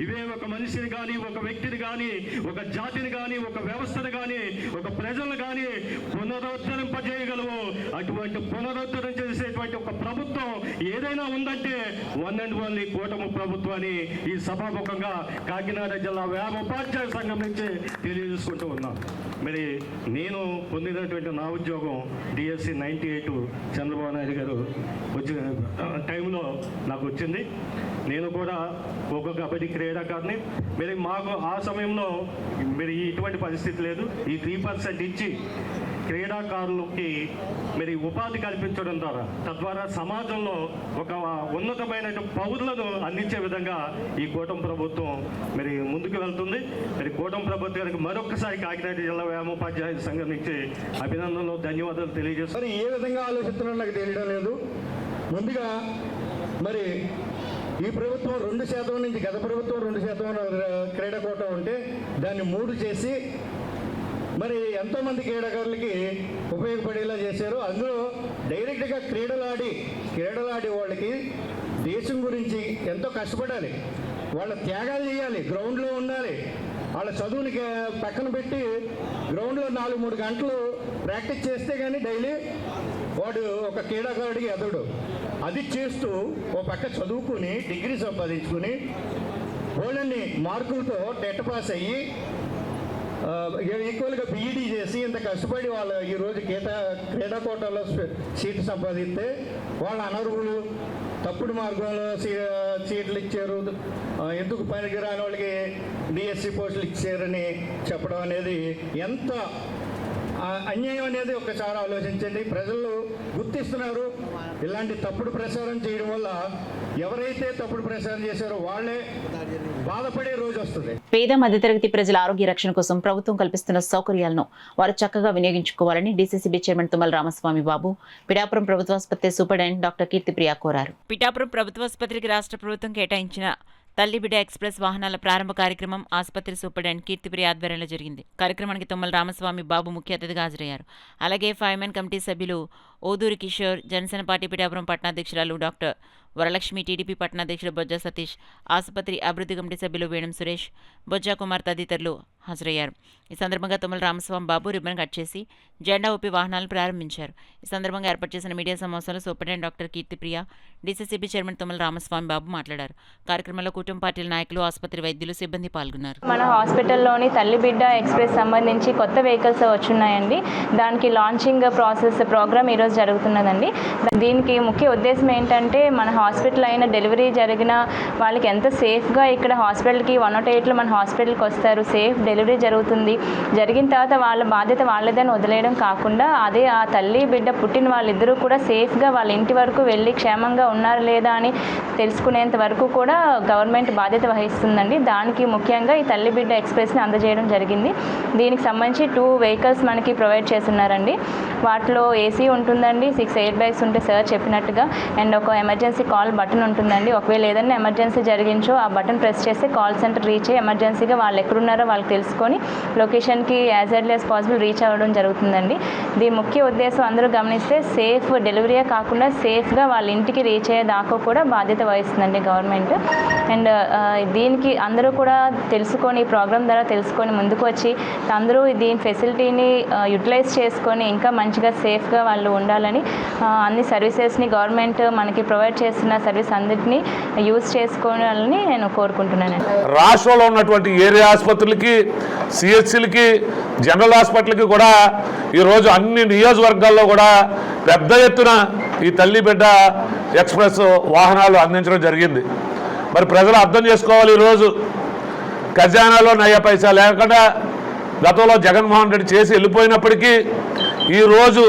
ఇవే ఒక మనిషిని కానీ, ఒక వ్యక్తిని కానీ, ఒక జాతిని కానీ, ఒక వ్యవస్థను కానీ, ఒక ప్రజలను కానీ పునరుద్ధరింపజేయగలవు. అటువంటి పునరుద్ధరణ చేసేటువంటి ఒక ప్రభుత్వం ఏదైనా ఉందంటే వన్ అండ్ ఓన్లీ కూటమి ప్రభుత్వాన్ని ఈ సభాముఖంగా కాకినాడ జిల్లా వ్యాయామ ఉపాధ్యాయ సంఘం నుంచి తెలియజేసుకుంటూ ఉన్నాను. మరి నేను పొందినటువంటి నా ఉద్యోగం డిఎస్సి 98 చంద్రబాబు నాయుడు గారు వచ్చిన టైంలో నాకు వచ్చింది. నేను కూడా ఒక కబడ్డీ క్రీడాకారుని. మరి మాకు ఆ సమయంలో మరి ఇటువంటి పరిస్థితి లేదు. ఈ 3% ఇచ్చి క్రీడాకారులకి మరి ఉపాధి కల్పించడం ద్వారా, తద్వారా సమాజంలో ఒక ఉన్నతమైన పౌరులను అందించే విధంగా ఈ కూటమి ప్రభుత్వం మరి ముందుకు వెళ్తుంది. మరి కూటమి ప్రభుత్వానికి మరొకసారి కాకినాడ జిల్లా వ్యాయామోపాధ్యాయ సంఘం నుంచి అభినందనలు, ధన్యవాదాలు తెలియజేస్తారు. ఏ విధంగా ఆలోచిస్తున్నారో నాకు తెలియడం లేదు. ముందుగా మరి ఈ ప్రభుత్వం 2% నుంచి, గత ప్రభుత్వం 2% క్రీడా కోటా ఉంటే దాన్ని 3 చేసి మరి ఎంతోమంది క్రీడాకారులకి ఉపయోగపడేలా చేశారు. అందులో డైరెక్ట్గా క్రీడలాడి వాళ్ళకి దేశం గురించి ఎంతో కష్టపడాలి, వాళ్ళ త్యాగాలు చేయాలి, గ్రౌండ్లో ఉండాలి, వాళ్ళ చదువుని పక్కన పెట్టి గ్రౌండ్లో 4-3 గంటలు ప్రాక్టీస్ చేస్తే కానీ డైలీ వాడు ఒక క్రీడాకారుడికి ఎదడు. అది చేస్తూ ఓ పక్క చదువుకుని డిగ్రీ సంపాదించుకుని వాళ్ళని మార్కులతో టెట్ పాస్ అయ్యి ఈక్వల్గా బీఈడీ చేసి ఇంత కష్టపడి వాళ్ళు ఈరోజు క్రీడా కోటాలో సీట్లు సంపాదిస్తే వాళ్ళ అనర్హులు, తప్పుడు మార్గంలో సీట్లు ఇచ్చారు, ఎందుకు పనికిరాని వాళ్ళకి డిఎస్సి పోస్టులు ఇచ్చారని చెప్పడం అనేది ఎంత అన్యాయం అనేది ఒకసారి ఆలోచించండి. ప్రజలు గుర్తిస్తున్నారు. ఇలాంటి తప్పుడు ప్రచారం చేయడం వల్ల ఎవరైతే తప్పుడు ప్రచారం చేశారో వాళ్ళే బాధపడే రోజు వస్తుంది. పేద మధ్యతరగతి ప్రజల ఆరోగ్య రక్షణ కోసం ప్రభుత్వం కల్పిస్తున్న సౌకర్యాలను వారు చక్కగా వినియోగించుకోవాలని డీసీసీబీ చైర్మన్ తుమ్మల రామస్వామి బాబు పిఠాపురం ప్రభుత్వాసుపత్రి సూపరింటెండెంట్ డాక్టర్ కీర్తిప్రియ కోరారు. పిఠాపురం ప్రభుత్వాసుపత్రికి రాష్ట్ర ప్రభుత్వం కేటాయించిన తల్లిబిడ్డ ఎక్స్ప్రెస్ వాహనాల ప్రారంభ కార్యక్రమం ఆసుపత్రి సూపరింటెండెంట్ కీర్తిప్రియ ఆధ్వర్యంలో జరిగింది. కార్యక్రమానికి తుమ్మల రామస్వామి బాబు ముఖ్య అతిథిగా హాజరయ్యారు. అలాగే ఫైర్మెన్ కమిటీ సభ్యులు ఓదూరి కిషోర్, జనసేన పార్టీ పిఠాపురం పట్టణాధ్యక్షురాలు డాక్టర్ వరలక్ష్మి, టీడీపీ పట్టణాధ్యక్షుడు బొజ్జా సతీష్, ఆసుపత్రి అభివృద్ధి కమిటీ సభ్యులు వేణం సురేష్, బొజ్జా కుమార్ తదితరులు హాజరయ్యారు. ఈ సందర్భంగా తుమ్మల రామస్వామి బాబు రిబ్బన్ కట్ చేసి జెండా ఊపి వాహనాలను ప్రారంభించారు. ఈ సందర్భంగా ఏర్పాటు చేసిన మీడియా సమావేశంలో superintendent doctor Keerthipriya, DCCB chairman Tummala Ramaswamy Babu మాట్లాడారు. కార్యక్రమంలో కుటుంబ పార్టీల నాయకులు, ఆసుపత్రి వైద్యులు, సిబ్బంది పాల్గొన్నారు. మన హాస్పిటల్లోని తల్లిబిడ్డ ఎక్స్ప్రెస్ సంబంధించి కొత్త వెహికల్స్ వచ్చున్నాయండి. దానికి లాంచింగ్ ప్రోగ్రామ్ ఈరోజు జరుగుతున్నదండి. దీనికి ముఖ్య ఉద్దేశం ఏంటంటే మన హాస్పిటల్ అయిన డెలివరీ జరిగిన వాళ్ళకి ఎంత సేఫ్గా ఇక్కడ హాస్పిటల్కి 108లో మన హాస్పిటల్కి వస్తారు, సేఫ్ డెలివరీ జరుగుతుంది. జరిగిన తర్వాత వాళ్ళ బాధ్యత వాళ్ళదని వదిలేయడం కాకుండా అదే ఆ తల్లి బిడ్డ పుట్టిన వాళ్ళిద్దరూ కూడా సేఫ్గా వాళ్ళ ఇంటి వరకు వెళ్ళి క్షేమంగా ఉన్నారా లేదా అని తెలుసుకునేంత వరకు కూడా గవర్నమెంట్ బాధ్యత వహిస్తుందండి. దానికి ముఖ్యంగా ఈ తల్లి బిడ్డ ఎక్స్ప్రెస్ని అందజేయడం జరిగింది. దీనికి సంబంధించి 2 వెహికల్స్ మనకి ప్రొవైడ్ చేస్తున్నారండి. వాటిలో ఏసీ ఉంటుందండి, 6 ఎయిర్ బ్యాగ్స్ ఉంటే సార్ చెప్పినట్టుగా, అండ్ ఒక ఎమర్జెన్సీ కాల్ బటన్ ఉంటుందండి. ఒకవేళ ఏదైనా ఎమర్జెన్సీ జరిగించో ఆ బటన్ ప్రెస్ చేస్తే కాల్ సెంటర్ రీచ్ అయ్యి ఎమర్జెన్సీగా వాళ్ళు ఎక్కడున్నారో వాళ్ళకి తెలుసుకొని లొకేషన్కి as early as possible reach అవ్వడం జరుగుతుందండి. దీని ముఖ్య ఉద్దేశం అందరూ గమనిస్తే సేఫ్ డెలివరీయే కాకుండా సేఫ్గా వాళ్ళ ఇంటికి రీచ్ అయ్యేదాకా కూడా బాధ్యత వహిస్తుందండి గవర్నమెంట్. అండ్ దీనికి అందరూ కూడా తెలుసుకొని, ప్రోగ్రామ్ ద్వారా తెలుసుకొని ముందుకు వచ్చి అందరూ దీని ఫెసిలిటీని యూటిలైజ్ చేసుకొని ఇంకా మంచిగా సేఫ్గా వాళ్ళు ఉండాలని, అన్ని సర్వీసెస్ని గవర్నమెంట్ మనకి ప్రొవైడ్ చేస్తున్న సర్వీస్ అన్నిటినీ యూజ్ చేసుకోవాలని నేను కోరుకుంటున్నాను. రాష్ట్రంలో ఉన్నటువంటి ఏరియా ఆసుపత్రులకి, సిహెచ్సిలకి, జనరల్ హాస్పిటల్కి కూడా ఈరోజు అన్ని నియోజకవర్గాల్లో కూడా పెద్ద ఎత్తున ఈ తల్లి బిడ్డ ఎక్స్ప్రెస్ వాహనాలు అందించడం జరిగింది. మరి ప్రజలు అర్థం చేసుకోవాలి, ఈరోజు ఖజానాలో నయ్య పైసా లేకుండా గతంలో జగన్మోహన్ రెడ్డి చేసి వెళ్ళిపోయినప్పటికీ ఈరోజు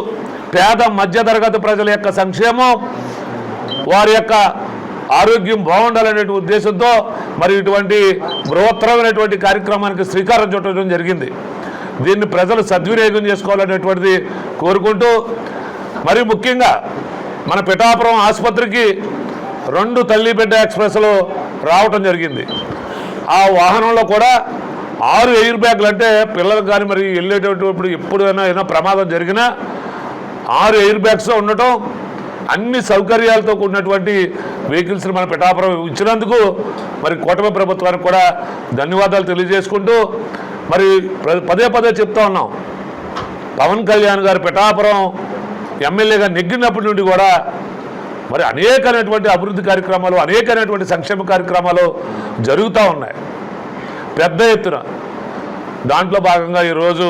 పేద మధ్యతరగతి ప్రజల యొక్క సంక్షేమం, వారి యొక్క ఆరోగ్యం బాగుండాలనే ఉద్దేశంతో మరి ఇటువంటి బృహత్తరమైనటువంటి కార్యక్రమానికి శ్రీకారం చుట్టడం జరిగింది. దీన్ని ప్రజలు సద్వినియోగం చేసుకోవాలనేటువంటిది కోరుకుంటూ, మరి ముఖ్యంగా మన పిఠాపురం ఆసుపత్రికి 2 తల్లి బిడ్డ ఎక్స్ప్రెస్లు రావటం జరిగింది. ఆ వాహనంలో కూడా 6 ఎయిర్ బ్యాగ్లు, అంటే పిల్లలకు కానీ మరి వెళ్ళేటప్పుడు ఎప్పుడైనా ప్రమాదం జరిగినా 6 ఎయిర్ బ్యాగ్స్ ఉండటం, అన్ని సౌకర్యాలతో కూడినటువంటి వెహికల్స్ని మన పిఠాపురం ఇచ్చినందుకు మరి కూటమి ప్రభుత్వానికి కూడా ధన్యవాదాలు తెలియజేసుకుంటూ, మరి పదే పదే చెప్తా ఉన్నాం, పవన్ కళ్యాణ్ గారు పిఠాపురం ఎమ్మెల్యేగా నెగ్గినప్పటి నుండి కూడా మరి అనేకమైనటువంటి అభివృద్ధి కార్యక్రమాలు, అనేకమైనటువంటి సంక్షేమ కార్యక్రమాలు జరుగుతూ ఉన్నాయి పెద్ద ఎత్తున. దాంట్లో భాగంగా ఈరోజు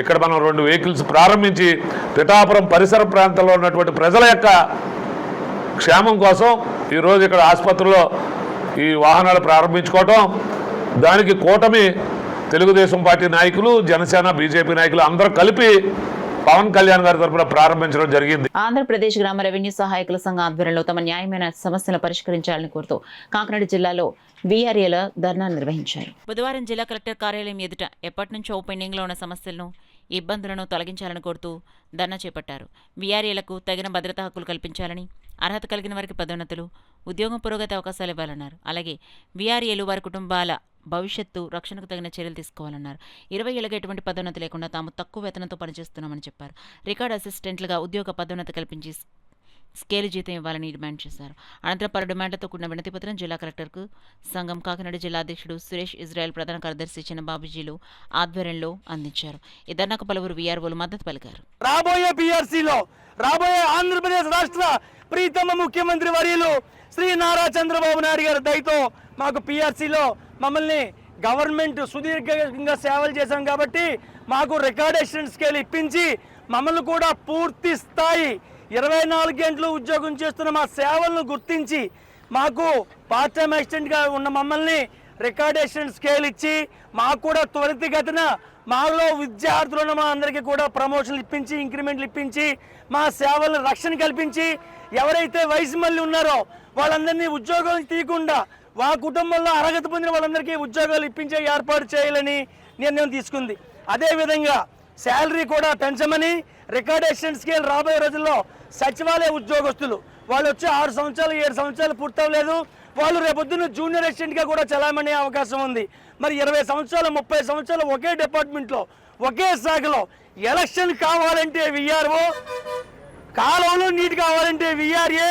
ఇక్కడ మనం 2 వెహికల్స్ ప్రారంభించి పిఠాపురం పరిసర ప్రాంతాల్లో ఉన్నటువంటి ప్రజల యొక్క క్షేమం కోసం ఈరోజు ఇక్కడ ఆసుపత్రిలో ఈ వాహనాలు ప్రారంభించుకోవటం, దానికి కూటమి తెలుగుదేశం పార్టీ నాయకులు, జనసేన, బీజేపీ నాయకులు అందరూ కలిపి పవన్ కళ్యాణ్ గారి తరఫున ప్రారంభించడం జరిగింది. ఆంధ్రప్రదేశ్ గ్రామ రెవెన్యూ సహాయకుల సంఘ ఆధ్వర్యంలో తమ న్యాయమైన సమస్యలను పరిష్కరించాలని కోరుతూ కాకినాడ జిల్లాలో వీఆర్ఏల ధర్నా నిర్వహించారు. బుధవారం జిల్లా కలెక్టర్ కార్యాలయం ఎదుట ఎప్పటి నుంచో పెండింగ్లో ఉన్న సమస్యలను, ఇబ్బందులను తొలగించాలని కోరుతూ ధర్నా చేపట్టారు. వీఆర్ఏలకు తగిన భద్రతా హక్కులు కల్పించాలని, అర్హత కలిగిన వారికి పదోన్నతులు, ఉద్యోగం పురోగతి అవకాశాలు ఇవ్వాలన్నారు. అలాగే వీఆర్ఏలు వారి కుటుంబాల భవిష్యత్తు రక్షణకు తగిన చర్యలు తీసుకోవాలన్నారు. 20 ఏళ్ళగా ఎటువంటి పదోన్నతి లేకుండా తాము తక్కువ వేతనంతో పనిచేస్తున్నామని చెప్పారు. రికార్డ్ అసిస్టెంట్లుగా ఉద్యోగ పదోన్నతి కల్పించి స్కేలు జీతం ఇవ్వాలని డిమాండ్ చేశారు. అనంతరం పలు డిమాండ్లతో కూడిన వినతిపత్రం జిల్లా కలెక్టర్కు సంఘం కాకినాడ జిల్లా అధ్యక్షుడు సురేష్ ఇజ్రాయెల్, ప్రధాన కార్యదర్శి చిన్నబాబుజీలు ఆధ్వర్యంలో అందించారు. ఈ ధర్నాకు పలువురు వీఆర్ఓలు మద్దతు పలికారు. రాబోయే పిఆర్సీలో, రాబోయే ఆంధ్రప్రదేశ్ రాష్ట్ర ప్రీతమ ముఖ్యమంత్రి వర్యులు శ్రీ నారా చంద్రబాబు నాయుడు గారి దయతో మాకు పిఆర్సీలో మమ్మల్ని గవర్నమెంట్ సుదీర్ఘంగా సేవలు చేశాం కాబట్టి మాకు రికార్డేషన్ స్కేల్ ఇప్పించి మమ్మల్ని కూడా పూర్తి స్థాయి 24 గంటలు ఉద్యోగం చేస్తున్న మా సేవలను గుర్తించి మాకు పార్ట్ టైం అసిస్టెంట్గా ఉన్న మమ్మల్ని రికార్డేషన్ స్కేల్ ఇచ్చి మాకు కూడా త్వరితగతిన మాలో విద్యార్థులను మా అందరికీ కూడా ప్రమోషన్లు ఇప్పించి ఇంక్రిమెంట్లు ఇప్పించి మా సేవలను రక్షణ కల్పించి ఎవరైతే వయసు మళ్ళీ ఉన్నారో వాళ్ళందరినీ ఉద్యోగాలు తీయకుండా మా కుటుంబంలో అర్హత పొందిన వాళ్ళందరికీ ఉద్యోగాలు ఇప్పించే ఏర్పాటు చేయాలని నిర్ణయం తీసుకుంది. అదేవిధంగా శాలరీ కూడా పెంచమని రికార్డ్ అసిస్టెంట్ స్కేల్ రాబోయే రోజుల్లో సచివాలయ ఉద్యోగస్తులు వాళ్ళు వచ్చి 6 సంవత్సరాలు 7 సంవత్సరాలు పూర్తవలేదు, వాళ్ళు రేపొద్దున జూనియర్ అసిస్టెంట్గా కూడా చలామణి అవకాశం ఉంది. మరి 20 సంవత్సరాలు 30 సంవత్సరాలు ఒకే డిపార్ట్మెంట్లో ఒకే శాఖలో ఎలక్షన్ కావాలంటే విఆర్ఓ, కాలంలో నీటి కావాలంటే విఆర్ఏ,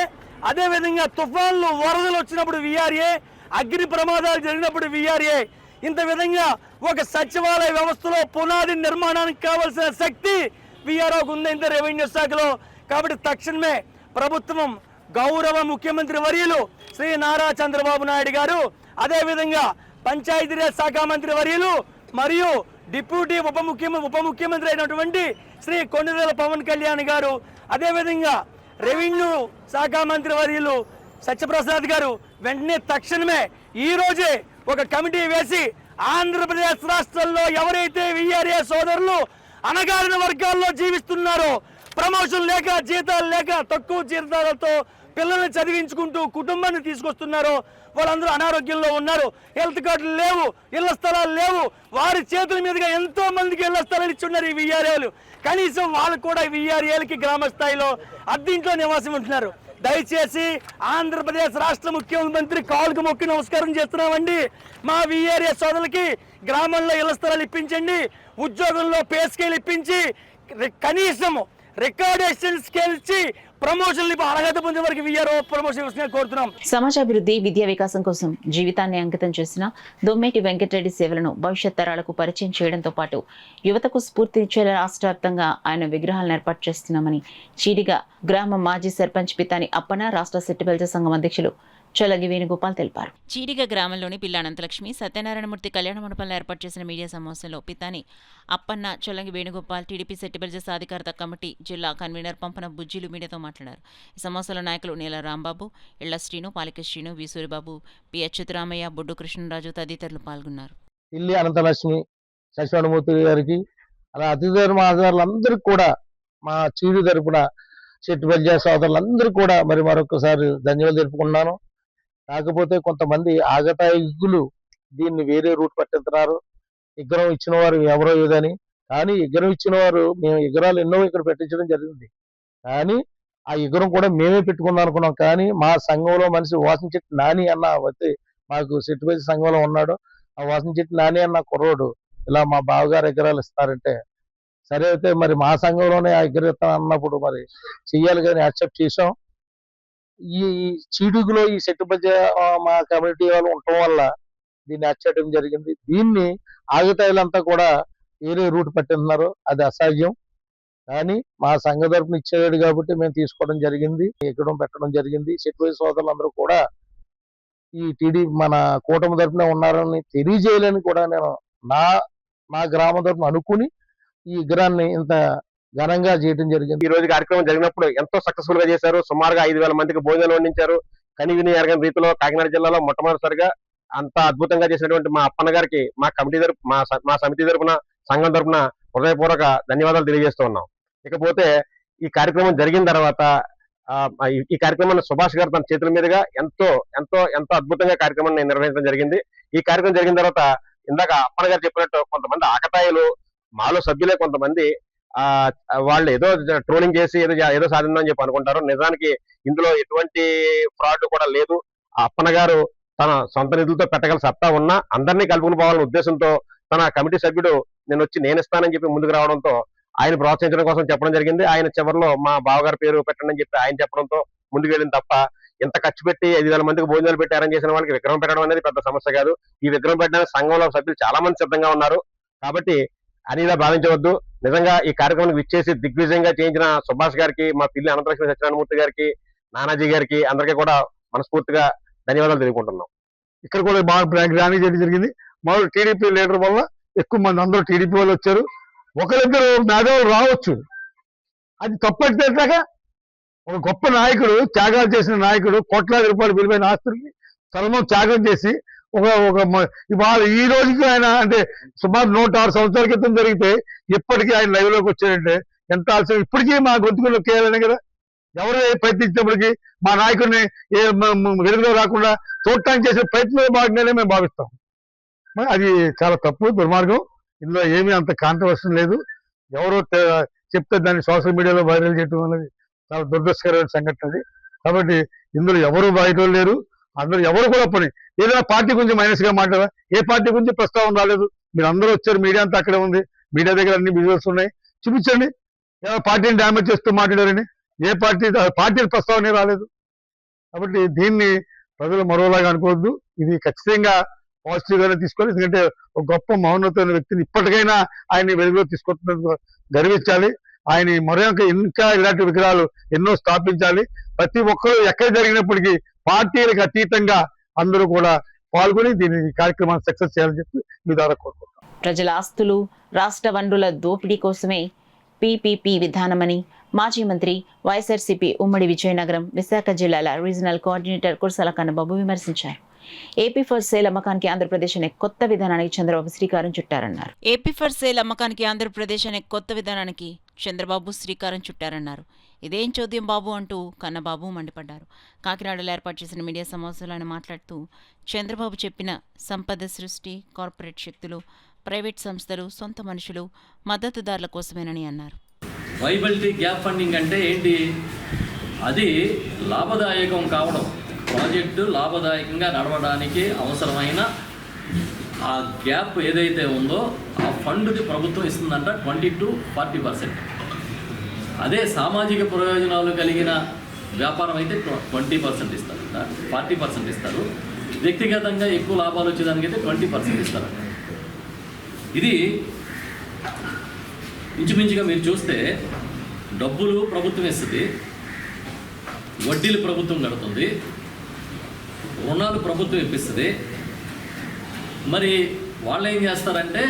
అదేవిధంగా తుఫాన్లు వరదలు వచ్చినప్పుడు విఆర్ఏ, అగ్ని ప్రమాదాలు జరిగినప్పుడు విఆర్ఏ. ఇంత విధంగా ఒక సచివాలయ వ్యవస్థలో పునాది నిర్మాణానికి కావాల్సిన శక్తి విఆర్ఓకు ఉంది ఇంత రెవెన్యూ శాఖలో. కాబట్టి తక్షణమే ప్రభుత్వం గౌరవ ముఖ్యమంత్రి వర్యులు శ్రీ నారా చంద్రబాబు నాయుడు గారు, అదేవిధంగా పంచాయతీరాజ్ శాఖ మంత్రి వర్యులు మరియు డిప్యూటీ ఉప ముఖ్యమంత్రి అయినటువంటి శ్రీ కొండదేల పవన్ కళ్యాణ్ గారు, అదేవిధంగా రెవెన్యూ శాఖ మంత్రి వర్యులు సత్యప్రసాద్ గారు వెంటనే తక్షణమే ఈ రోజే ఒక కమిటీ వేసి ఆంధ్రప్రదేశ్ రాష్ట్రంలో ఎవరైతే విఆర్ఏ సోదరులు అణగారిన వర్గాల్లో జీవిస్తున్నారో, ప్రమోషన్ లేక జీతాలు లేక తక్కువ జీతాలతో పిల్లల్ని చదివించుకుంటూ కుటుంబాన్ని తీసుకొస్తున్నారో వాళ్ళందరూ అనారోగ్యంలో ఉన్నారు, హెల్త్ కార్డులు లేవు, ఇళ్ల స్థలాలు లేవు, వారి చేతుల మీదుగా ఎంతో మందికి ఇళ్ల స్థలాలు ఇచ్చున్నారు ఈ విఆర్ఏలు. కనీసం వాళ్ళు కూడా విఆర్ఏలకి గ్రామ స్థాయిలో అద్దెంట్లో నివాసం ఉంటున్నారు. దయచేసి ఆంధ్రప్రదేశ్ రాష్ట్ర ముఖ్యమంత్రి కాలుకు మొక్కి నమస్కారం చేస్తున్నామండి. మా విఆర్ఏ సోదరులకి గ్రామంలో ఇళ్ల స్థలాలు ఇప్పించండి, ఉద్యోగంలో పే స్కేల్ ఇప్పించి కనీసం రికార్డ్ అసిస్టెంట్ స్కేల్ ఇచ్చి ప్రమోషన్లు అర్హత పొందే వరకు విఆర్ఓ ప్రమోషన్ ఇవ్వాలని కోరుతున్నాం. సమాజాభివృద్ధి, విద్యా వికాసం కోసం జీవితాన్ని అంకితం చేసిన దొమ్మేటి వెంకటరెడ్డి సేవలను భవిష్యత్ తరాలకు పరిచయం చేయడంతో పాటు యువతకు స్ఫూర్తినిచ్చేలా రాష్ట్ర వ్యాప్తంగా ఆయన విగ్రహాలను ఏర్పాటు చేస్తున్నామని చీడిగ గ్రామ మాజీ సర్పంచ్ పితాని అప్పన్న, రాష్ట్ర సెట్టిబెల్జ సంఘం అధ్యక్షులు చొలగి వేణుగోపాల్ తెలిపారు. చీడిగ గ్రామంలోని పిల్ల అనంతలక్ష్మి సత్యనారాయణమూర్తి కళ్యాణ మండపంలో ఏర్పాటు చేసిన మీడియా సమావేశంలో పితాని అప్పన్న, చొలగి వేణుగోపాల్, టీడీపీ సెట్టిబెల్జ సాధికారత కమిటీ జిల్లా కన్వీనర్ పంపన బుజ్జిలు మీడియాతో మాట్లాడారు. ఈ సమావేశంలో నాయకులు నీల రాంబాబు, ఇళ్ల శ్రీను, పాలిక శ్రీను, వి సూరిబాబు, పి అచ్యుతరామయ్య, బొడ్డు కృష్ణరాజు తదితరులు పాల్గొన్నారు. పిల్లి అనంతలక్ష్మి, సత్యనారాయణమూర్తి గారికి, అలా అతిథులు మా అధికారులందరికీ కూడా మా చీడు తరపున సెట్టిబెల్జ సోదరులందరూ కూడా మరి మరొకసారి ధన్యవాదాలు తెలుపుకున్నాను. కాకపోతే కొంతమంది ఆగతాయికులు దీన్ని వేరే రూట్ పట్టిస్తున్నారు. విగ్రహం ఇచ్చిన వారు ఎవరో ఏదని, కానీ విగ్రహం ఇచ్చిన వారు మేము విగ్రహాలు ఎన్నో ఇక్కడ పెట్టించడం జరిగింది. కానీ ఆ విగ్రహం కూడా మేమే పెట్టుకుందాం అనుకున్నాం. కానీ మా సంఘంలో మనిషి వాసంచెట్టి నాని అన్న అయితే మాకు సెట్టిబెల్జ సంఘంలో ఉన్నాడు. ఆ వాసంచెట్టి నాని అన్న కుర్రోడు ఇలా మా బావగారు విగ్రహాలు ఇస్తారంటే సరే అయితే మరి మా సంఘంలోనే ఆ విగ్రహం ఇస్తాను అన్నప్పుడు మరి చెయ్యాలి కానీ యాక్సెప్ట్ చేసాం. ఈ చీడుగులో ఈ సెట్టిబెల్జ మా కమ్యూనిటీ వాళ్ళు ఉండటం వల్ల దీన్ని యాక్సెప్ట్ జరిగింది. దీన్ని ఆగతాయిలంతా కూడా వేరే రూట్ పట్టిస్తున్నారు, అది అసాధ్యం. కానీ మా సంఘ తరపున ఇచ్చేవాడు కాబట్టి మేము తీసుకోవడం జరిగింది, ఎక్కడం పెట్టడం జరిగింది. సెట్టిబెల్జ సోదరులందరూ కూడా ఈ మన కూటమి తరపున ఉన్నారని తెలియజేయాలని కూడా నేను నా గ్రామం తరపున అనుకుని ఈ విగ్రహాన్ని ఇంత ఘనంగా చేయడం జరిగింది. ఈ రోజు కార్యక్రమం జరిగినప్పుడు ఎంతో సక్సెస్ఫుల్ గా చేశారు. సుమారుగా 5,000 మందికి భోజనాలు వండించారు. కనివిని ఎరగని రీతిలో కాకినాడ జిల్లాలో మొట్టమొదటిసారిగా అంత అద్భుతంగా చేసినటువంటి మా అప్పన్న గారికి మా కమిటీ తరపు మా సమితి తరపున సంఘం తరపున హృదయపూర్వక ధన్యవాదాలు తెలియజేస్తూ ఉన్నాం. ఇకపోతే ఈ కార్యక్రమం జరిగిన తర్వాత ఈ కార్యక్రమాన్ని సుభాష్ గారు తన చేతుల మీదుగా ఎంతో ఎంతో ఎంతో అద్భుతంగా కార్యక్రమాన్ని నిర్వహించడం జరిగింది. ఈ కార్యక్రమం జరిగిన తర్వాత ఇందాక అప్పన్న గారు చెప్పినట్టు కొంతమంది ఆకతాయిలు మాలో సభ్యులే కొంతమంది వాళ్ళు ఏదో ట్రోలింగ్ చేసి ఏదో సాధిందని చెప్పి అనుకుంటారు. నిజానికి ఇందులో ఎటువంటి ఫ్రాడ్ కూడా లేదు. అప్పన్న గారు తన సొంత నిధులతో పెట్టగల సత్తా ఉన్నా అందరినీ కలుపుకుని పోవాలనే ఉద్దేశంతో తన కమిటీ సభ్యుడు నేను ఇస్తానని చెప్పి ముందుకు రావడంతో ఆయన ప్రోత్సహించడం కోసం చెప్పడం జరిగింది. ఆయన చివరిలో మా బావగారి పేరు పెట్టండి అని చెప్పి ఆయన చెప్పడంతో ముందుకు వెళ్ళింది తప్ప ఇంత ఖర్చు పెట్టి 5,000 మందికి భోజనాలు పెట్టి అరేంజ్ చేసిన వాళ్ళకి విగ్రహం పెట్టడం అనేది పెద్ద సమస్య కాదు. ఈ విగ్రహం పెట్టడానికి సంఘంలో సభ్యులు చాలా మంది సిద్ధంగా ఉన్నారు. కాబట్టి అనిలా భావించవద్దు. నిజంగా ఈ కార్యక్రమానికి విచ్చేసి దిగ్విజయంగా చేయించిన సుభాష్ గారికి, మా పిల్లి అనంతలక్ష్మి సత్యనారాయణమూర్తి గారికి, నానాజీ గారికి అందరికీ కూడా మనస్ఫూర్తిగా ధన్యవాదాలు తెలుపుకుంటున్నాం. ఇక్కడ కూడా బాగా గ్రాండ్ చేయడం జరిగింది. మామూలు టీడీపీ లీడర్ వల్ల ఎక్కువ మంది అందరూ టీడీపీ వాళ్ళు వచ్చారు. ఒకరిద్దరు మేధావులు రావచ్చు, అది తప్పట్లేక ఒక గొప్ప నాయకుడు, త్యాగాలు చేసిన నాయకుడు, కోట్లాది రూపాయలు విలువైన ఆస్తులకి సర్వం త్యాగం చేసి ఇవాళ ఈ రోజుకి ఆయన అంటే సుమారు 106 సంవత్సరాల క్రితం జరిగితే ఇప్పటికీ ఆయన లైవ్ లోకి వచ్చాడంటే ఎంత ఆలస్యం. ఇప్పటికీ మా గొంతుకులో కేయాలనే కదా ఎవరు ప్రయత్నించినప్పటికీ మా నాయకుడిని వెలుగులో రాకుండా చూడటానికి చేసే ప్రయత్నంలో భాగంగానే మేము భావిస్తాం. అది చాలా తప్పు, దుర్మార్గం. ఇందులో ఏమీ అంత కాంట్రవర్షన్ లేదు. ఎవరో చెప్తే దాన్ని సోషల్ మీడియాలో వైరల్ చేయడం అనేది చాలా దురదృష్టకరమైన సంఘటన అది. కాబట్టి ఇందులో ఎవరు బయట లేరు, అందరూ ఎవరు కూడా పని ఏదైనా పార్టీ గురించి మైనస్ గా మాట్లాడారా? ఏ పార్టీ గురించి ప్రస్తావన రాలేదు. మీరు అందరూ వచ్చారు, మీడియా అంతా అక్కడే ఉంది, మీడియా దగ్గర అన్ని విజువల్స్ ఉన్నాయి, చూపించండి. పార్టీని డ్యామేజ్ చేస్తూ మాట్లాడారని ఏ పార్టీ ప్రస్తావన రాలేదు. కాబట్టి దీన్ని ప్రజలు మరోలాగా అనుకోవద్దు. ఇది ఖచ్చితంగా పాజిటివ్ గానే తీసుకోవాలి. ఎందుకంటే ఒక గొప్ప మౌనతమైన వ్యక్తిని ఇప్పటికైనా ఆయన వెలుగులో తీసుకొస్తున్నందుకు గర్వించాలి. ఆయన ఇంకా ఇలాంటి విగ్రహాలు ఎన్నో స్థాపించాలి. ప్రతి ఒక్కరూ ఎక్కడ జరిగినప్పటికీ పార్టీలకు అతీతంగా అందరూ కూడా పాల్గొని దీని కార్యక్రమాన్ని సక్సెస్ చేయాలని చెప్పి మీ ద్వారా కోరుకుంటున్నాం. ప్రజల ఆస్తులు, రాష్ట్ర వనరుల దోపిడీ కోసమే పీపీపీ విధానమని మాజీ మంత్రి వైఎస్ఆర్సీపీ ఉమ్మడి విజయనగరం, విశాఖ జిల్లాల రీజనల్ కోఆర్డినేటర్ కుర్సాల కన్నబాబు విమర్శించారు. ఏపీ ఫర్ సేల్ అమ్మకానికి ఆంధ్రప్రదేశ్ అనే కొత్త విధానానికి చంద్రబాబు శ్రీకారం చుట్టారన్నారు. ఏపీ ఫర్ సేల్ అమ్మకానికి ఆంధ్రప్రదేశ్ అనే కొత్త విధానానికి చంద్రబాబు శ్రీకారం చుట్టారన్నారు. ఇదేం చోద్యం బాబు అంటూ కన్నబాబు మండిపడ్డారు. కాకినాడలో ఏర్పాటు చేసిన మీడియా సమావేశంలో ఆయన మాట్లాడుతూ చంద్రబాబు చెప్పిన సంపద సృష్టి కార్పొరేట్ శక్తులు, ప్రైవేట్ సంస్థలు, సొంత మనుషులు, మద్దతుదారుల కోసమేనని అన్నారు. వైబిలిటీ గ్యాప్ ఫండింగ్ అంటే ఏంటి? అది లాభదాయకం కావడం, ప్రాజెక్టు లాభదాయకంగా నడవడానికి అవసరమైన ఆ గ్యాప్ ఏదైతే ఉందో ఆ ఫండ్కి ప్రభుత్వం ఇస్తుందంట 20 to 40%. అదే సామాజిక ప్రయోజనాలు కలిగిన వ్యాపారం అయితే 20% ఇస్తారు, 40% ఇస్తారు. వ్యక్తిగతంగా ఎక్కువ లాభాలు వచ్చేదానికైతే 20% ఇస్తారు. ఇది ఇంచుమించుగా మీరు చూస్తే డబ్బులు ప్రభుత్వం ఇస్తుంది, వడ్డీలు ప్రభుత్వం కడుతుంది, రుణాలు ప్రభుత్వం ఇప్పిస్తుంది. మరి వాళ్ళు ఏం చేస్తారంటే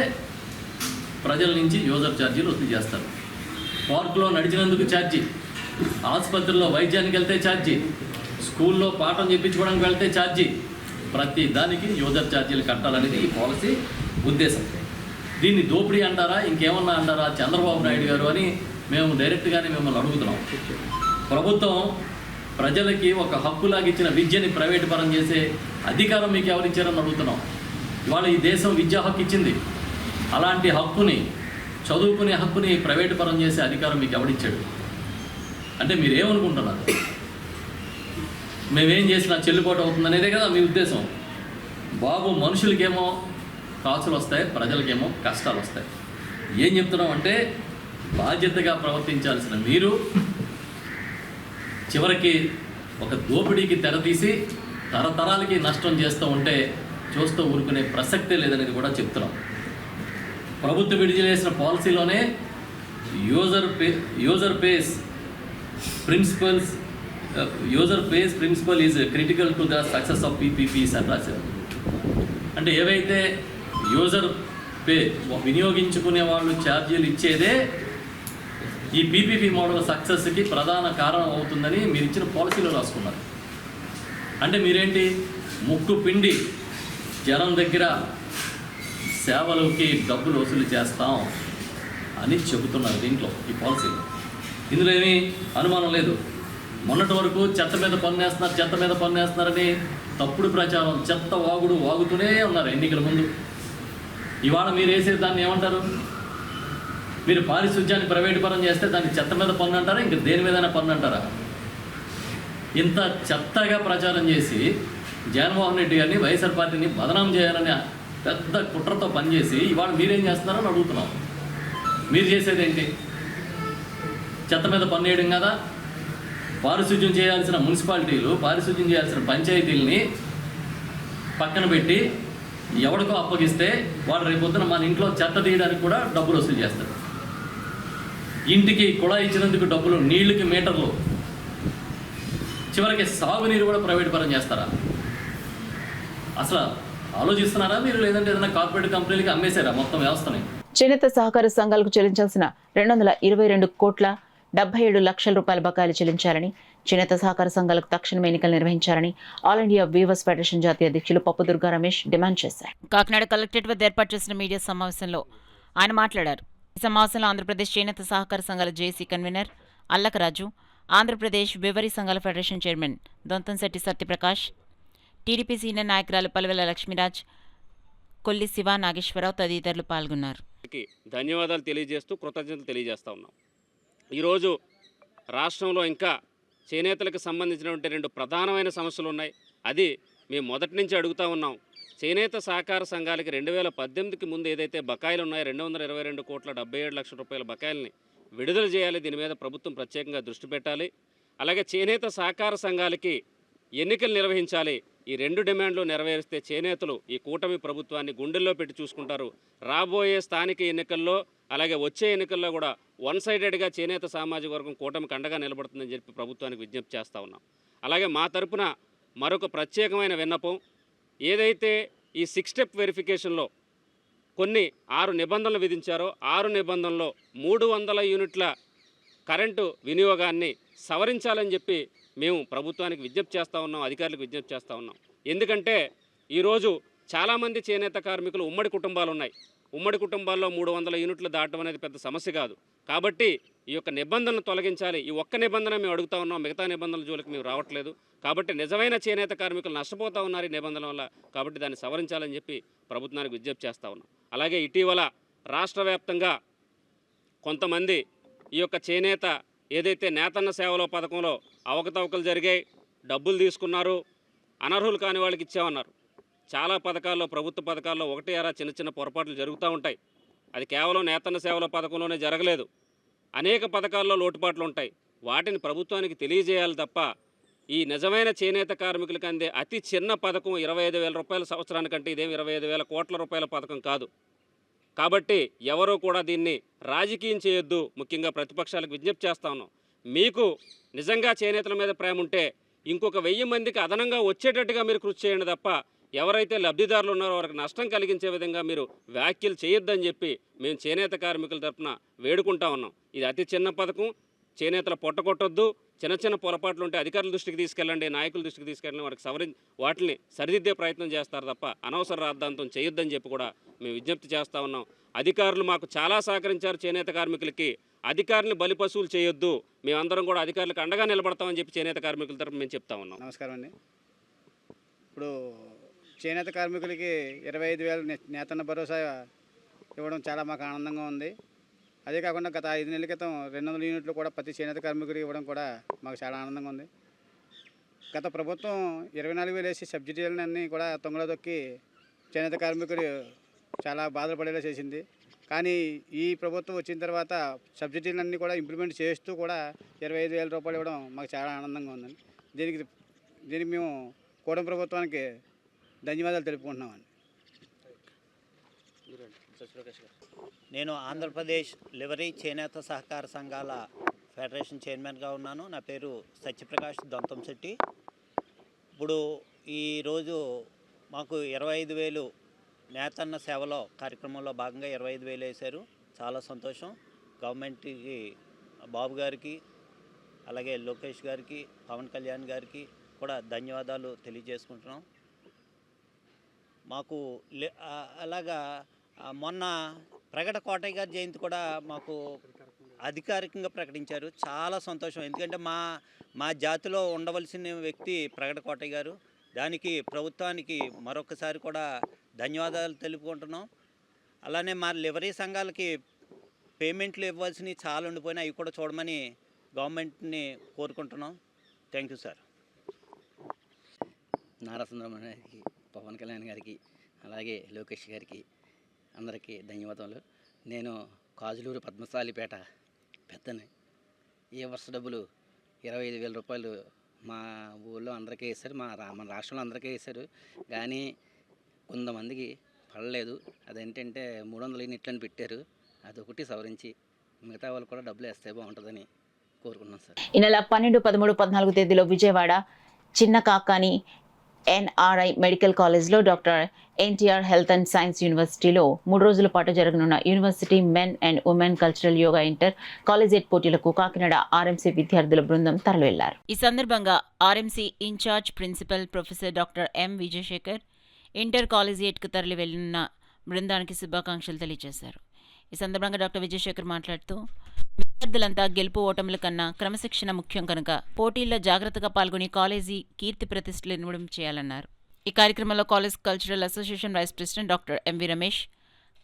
ప్రజల నుంచి యూజర్ ఛార్జీలు వసూలు చేస్తారు. పార్కులో నడిచినందుకు ఛార్జీ, ఆసుపత్రిలో వైద్యానికి వెళ్తే ఛార్జీ, స్కూల్లో పాఠం చెప్పించుకోవడానికి వెళ్తే ఛార్జీ, ప్రతి దానికి యూజర్ ఛార్జీలు కట్టాలనేది ఈ పాలసీ ఉద్దేశం. దీన్ని దోపిడీ అంటారా, ఇంకేమన్నా అంటారా చంద్రబాబు నాయుడు గారు అని మేము డైరెక్ట్గానే మిమ్మల్ని అడుగుతున్నాం. ప్రభుత్వం ప్రజలకి ఒక హక్కులాగా ఇచ్చిన విద్యని ప్రైవేటు పరం చేసే అధికారం మీకు ఎవరిచ్చారని అడుగుతున్నాం. ఇవాళ ఈ దేశం విద్యా హక్కు ఇచ్చింది. అలాంటి హక్కుని, చదువుకునే హక్కుని ప్రైవేటు పరం చేసే అధికారం మీకు ఎవరిచ్చాడు? అంటే మీరేమనుకుంటున్నారు? మేమేం చేసినా చెల్లుబాటు అవుతుందనేదే కదా మీ ఉద్దేశం. బాబు, మనుషులకేమో కాసులు వస్తాయి, ప్రజలకేమో కష్టాలు వస్తాయి. ఏం చెప్తున్నాం అంటే బాధ్యతగా ప్రవర్తించాల్సిన మీరు చివరికి ఒక దోపిడీకి తెరతీసి తరతరాలకి నష్టం చేస్తూ ఉంటే చూస్తూ ఊరుకునే ప్రసక్తే లేదనేది కూడా చెప్తున్నాం. ప్రభుత్వం విడుదల చేసిన పాలసీలోనే user pays principle is critical to the success of PPPs అని రాశారు. అంటే ఏవైతే యూజర్ పే వినియోగించుకునే వాళ్ళు ఛార్జీలు ఇచ్చేదే ఈ పీపీపీ మోడల్ సక్సెస్కి ప్రధాన కారణం అవుతుందని మీరు ఇచ్చిన పాలసీలో రాసుకున్నారు. అంటే మీరేంటి ముక్కు పిండి జనం దగ్గర సేవలకి డబ్బులు వసూలు చేస్తాం అని చెబుతున్నారు దీంట్లో, ఈ పాలసీలో. ఇందులో ఏమీ అనుమానం లేదు. మొన్నటి వరకు చెత్త మీద పన్నేస్తున్నారని తప్పుడు ప్రచారం, చెత్త వాగుతూనే ఉన్నారు ఎన్నికల ముందు. ఇవాళ మీరు వేసే దాన్ని ఏమంటారు? మీరు పారిశుధ్యాన్ని ప్రైవేటు పరం చేస్తే దాన్ని చెత్త మీద పన్ను అంటారా, ఇంకా దేని మీదైనా పన్ను అంటారా? ఇంత చెత్తగా ప్రచారం చేసి జగన్మోహన్ రెడ్డి గారిని, వైఎస్ఆర్ పార్టీని బదనాం చేయాలని పెద్ద కుట్రతో పనిచేసి ఇవాళ మీరేం చేస్తున్నారని అడుగుతున్నాం. మీరు చేసేది ఏంటి? చెత్త మీద పన్ను వేయడం కదా. పారిశుధ్యం చేయాల్సిన మున్సిపాలిటీలు, పారిశుధ్యం చేయాల్సిన పంచాయతీలని పక్కన పెట్టి ఎవరికో అప్పగిస్తే వాడు రేపొద్దున మన ఇంట్లో చెత్త తీయడానికి కూడా డబ్బులు వసూలు చేస్తారు. ఇంటికి కుళాయి ఇచ్చినందుకు డబ్బులు, నీళ్ళకి మీటర్లు, చివరికి సాగునీరు కూడా ప్రైవేట్ పరం చేస్తారా? అసలు ఆలోచిస్తున్నారా మీరు? లేదంటే ఏదైనా కార్పొరేట్ కంపెనీలకి అమ్మేశారా మొత్తం వ్యవస్థని? చేనేత సహకార సంఘాలకు చెల్లించాల్సిన 222 కోట్ల 77 లక్షల రూపాయల బకాయిలు చెల్లించాలని చేనేత సహకార సంఘాలకు తక్షణం ఎన్నికలు నిర్వహించాలని ఆల్ ఇండియా వీవర్స్ ఫెడరేషన్ జాతీయ అధ్యక్షులు పప్పు దుర్గా రమేష్ డిమాండ్ చేశారు. కాకినాడ కలెక్టరేట్ వద్ద ఏర్పాటు చేసిన మీడియా సమావేశంలో ఆయన మాట్లాడారు. ఈ సమావేశంలో ఆంధ్రప్రదేశ్ చేనేత సహకార సంఘాల జేసీ కన్వీనర్ అల్లకరాజు, ఆంధ్రప్రదేశ్ వివరీ సంఘాల federation chairman Dontamsetti Satya Prakash, TDP senior నాయకురాలు పల్వెల లక్ష్మీరాజ్, కొల్లి శివ, నాగేశ్వరరావు తదితరులు పాల్గొన్నారు. ధన్యవాదాలు తెలియజేస్తూ కృతజ్ఞతలు తెలియజేస్తా ఉన్నాం. ఈరోజు రాష్ట్రంలో ఇంకా చేనేతలకు సంబంధించినటువంటి 2 ప్రధానమైన సమస్యలు ఉన్నాయి. అది మేము మొదటి నుంచి అడుగుతూ ఉన్నాం. చేనేత సహకార సంఘాలకి 2018కి ముందు ఏదైతే బకాయిలు ఉన్నాయో 222 కోట్ల 77 లక్షల రూపాయల బకాయిల్ని విడుదల చేయాలి. దీని మీద ప్రభుత్వం ప్రత్యేకంగా దృష్టి పెట్టాలి. అలాగే చేనేత సహకార సంఘాలకి ఎన్నికలు నిర్వహించాలి. ఈ 2 డిమాండ్లు నెరవేరిస్తే చేనేతలు ఈ కూటమి ప్రభుత్వాన్ని గుండెల్లో పెట్టి చూసుకుంటారు. రాబోయే స్థానిక ఎన్నికల్లో అలాగే వచ్చే ఎన్నికల్లో కూడా వన్ సైడెడ్గా చేనేత సామాజిక వర్గం కూటమికి అండగా నిలబడుతుందని చెప్పి ప్రభుత్వానికి విజ్ఞప్తి చేస్తూ ఉన్నాం. అలాగే మా తరపున మరొక ప్రత్యేకమైన విన్నపం, ఏదైతే ఈ 6 స్టెప్ వెరిఫికేషన్లో కొన్ని 6 నిబంధనలు విధించారో 6 నిబంధనల్లో 300 యూనిట్ల కరెంటు వినియోగాన్ని సవరించాలని చెప్పి మేము ప్రభుత్వానికి విజ్ఞప్తి చేస్తూ ఉన్నాం, అధికారులకు విజ్ఞప్తి చేస్తూ ఉన్నాం. ఎందుకంటే ఈరోజు చాలామంది చేనేత కార్మికులు ఉమ్మడి కుటుంబాలు ఉన్నాయి. ఉమ్మడి కుటుంబాల్లో 300 యూనిట్లు దాటం అనేది పెద్ద సమస్య కాదు. కాబట్టి ఈ యొక్క నిబంధనలు తొలగించాలి. ఈ ఒక్క నిబంధన మేము అడుగుతా ఉన్నాం, మిగతా నిబంధనల జోలికి మేము రావట్లేదు. కాబట్టి నిజమైన చేనేత కార్మికులు నష్టపోతూ ఉన్నారు ఈ నిబంధనల వల్ల. కాబట్టి దాన్ని సవరించాలని చెప్పి ప్రభుత్వానికి విజ్ఞప్తి చేస్తూ ఉన్నాం. అలాగే ఇటీవల రాష్ట్ర వ్యాప్తంగా కొంతమంది ఈ యొక్క చేనేత ఏదైతే నేతన్న సేవలో పథకంలో అవకతవకలు జరిగాయి, డబ్బులు తీసుకున్నారు, అనర్హులు కాని వాళ్ళకి ఇచ్చామన్నారు. చాలా పథకాల్లో, ప్రభుత్వ పథకాల్లో ఒకటి అరా చిన్న చిన్న పొరపాట్లు జరుగుతూ ఉంటాయి. అది కేవలం నేతన్న సేవల పథకంలోనే జరగలేదు. అనేక పథకాల్లో లోటుపాట్లు ఉంటాయి. వాటిని ప్రభుత్వానికి తెలియజేయాలి తప్ప ఈ నిజమైన చేనేత కార్మికులకు అందే అతి చిన్న పథకం 25,000 రూపాయల సంవత్సరానికంటే ఇదేం 25,000 కోట్ల రూపాయల పథకం కాదు. కాబట్టి ఎవరూ కూడా దీన్ని రాజకీయం చేయొద్దు. ముఖ్యంగా ప్రతిపక్షాలకు విజ్ఞప్తి చేస్తా ఉన్నాం. మీకు నిజంగా చేనేతల మీద ప్రేమ ఉంటే ఇంకొక 1000 మందికి అదనంగా వచ్చేటట్టుగా మీరు కృషి చేయండి తప్ప ఎవరైతే లబ్ధిదారులు ఉన్నారో వారికి నష్టం కలిగించే విధంగా మీరు వ్యాఖ్యలు చేయొద్దని చెప్పి మేము చేనేత కార్మికుల తరఫున వేడుకుంటా ఉన్నాం. ఇది అతి చిన్న పథకం, చేనేతల పొట్టకొట్టొద్దు. చిన్న చిన్న పొరపాట్లు ఉంటే అధికారుల దృష్టికి తీసుకెళ్ళండి, నాయకుల దృష్టికి తీసుకెళ్ళండి, వాటిని సరిదిద్దే ప్రయత్నం చేస్తారు తప్ప అనవసర రాద్ధాంతం చేయొద్దని చెప్పి కూడా మేము విజ్ఞప్తి చేస్తూ ఉన్నాం. అధికారులు మాకు చాలా సహకరించారు చేనేత కార్మికులకి. అధికారులను బలిపశువులు చేయొద్దు. మేమందరం కూడా అధికారులకు అండగా నిలబడతామని చెప్పి చేనేత కార్మికుల తరఫున మేము చెప్తా ఉన్నాం. నమస్కారం అండి. ఇప్పుడు చేనేత కార్మికులకి 25,000 నేతన్న భరోసా ఇవ్వడం చాలా మాకు ఆనందంగా ఉంది. అదే కాకుండా గత 5 నెలల క్రితం 200 యూనిట్లు కూడా ప్రతి చేనేత కార్మికుడికి ఇవ్వడం కూడా మాకు చాలా ఆనందంగా ఉంది. గత ప్రభుత్వం 24,000 వేసి సబ్సిడీలన్నీ కూడా తొంగలో తొక్కి చేనేత కార్మికుడు చాలా బాధలు పడేలా చేసింది. కానీ ఈ ప్రభుత్వం వచ్చిన తర్వాత సబ్సిడీలన్నీ కూడా ఇంప్లిమెంట్ చేస్తూ కూడా 25,000 రూపాయలు ఇవ్వడం మాకు చాలా ఆనందంగా ఉందండి. దీనికి మేము కూటమి ప్రభుత్వానికి ధన్యవాదాలు తెలుపుకుంటున్నామండి. నేను ఆంధ్రప్రదేశ్ లివరీ చేనేత సహకార సంఘాల ఫెడరేషన్ చైర్మన్గా ఉన్నాను. నా పేరు సత్యప్రకాష్ దొంతంశెట్టి. ఇప్పుడు ఈరోజు మాకు 25,000 నేతన్న సేవలో కార్యక్రమంలో భాగంగా 25,000 వేశారు. చాలా సంతోషం. గవర్నమెంట్కి, బాబు గారికి, అలాగే లోకేష్ గారికి, పవన్ కళ్యాణ్ గారికి కూడా ధన్యవాదాలు తెలియజేసుకుంటున్నాం. మాకు అలాగా మొన్న ప్రగడ కోటయ్య గారి జయంతి కూడా మాకు అధికారికంగా ప్రకటించారు. చాలా సంతోషం. ఎందుకంటే మా జాతిలో ఉండవలసిన వ్యక్తి ప్రగడ కోటయ్య గారు. దానికి ప్రభుత్వానికి మరొకసారి కూడా ధన్యవాదాలు తెలుపుకుంటున్నాం. అలానే మా లివరీ సంఘాలకి పేమెంట్లు ఇవ్వాల్సినవి చాలా ఉండిపోయినాయి, అవి కూడా చూడమని గవర్నమెంట్ని కోరుకుంటున్నాం. Thank you sir. Nara Sundaramani గారికి, పవన్ కళ్యాణ్ గారికి, అలాగే లోకేష్ గారికి అందరికీ ధన్యవాదాలు. నేను కాజులూరు పద్మశాలిపేట పెద్దని. ఏ వర్ష డబ్బులు 25,000 రూపాయలు మా ఊళ్ళో అందరికీ వేశారు, మన రాష్ట్రంలో అందరికీ వేశారు. కానీ కొంతమందికి పడలేదు. అదేంటంటే 300 యూనిట్లని పెట్టారు. అదొకటి సవరించి మిగతా వాళ్ళు కూడా డబ్బులు వేస్తే బాగుంటుందని కోరుకున్నాం సార్. ఈ నెల 12, 13, 14 తేదీలో విజయవాడ, చిన్న కాకాని, ఎన్ఆర్ఐ మెడికల్ కాలేజ్లో doctor NTR health and science యూనివర్సిటీలో 3 రోజుల పాటు జరగనున్న university men and women cultural yoga inter collegiate పోటీలకు కాకినాడ ఆర్ఎంసీ విద్యార్థుల బృందం తరలివెళ్లారు. ఈ సందర్భంగా RMC incharge principal professor doctor M Vijayasekhar inter కాలేజియేట్కు తరలి వెళ్లిన బృందానికి శుభాకాంక్షలు తెలియజేశారు. ఈ సందర్భంగా డాక్టర్ విజయశేఖర్ మాట్లాడుతూ విద్యార్థులంతా గెలుపు ఓటముల కన్నా క్రమశిక్షణ ముఖ్యం కనుక పోటీల్లో జాగ్రత్తగా పాల్గొని కాలేజీ కీర్తి ప్రతిష్టలు ఇన్వడం చేయాలన్నారు. ఈ కార్యక్రమంలో college cultural association vice president doctor MV Ramesh,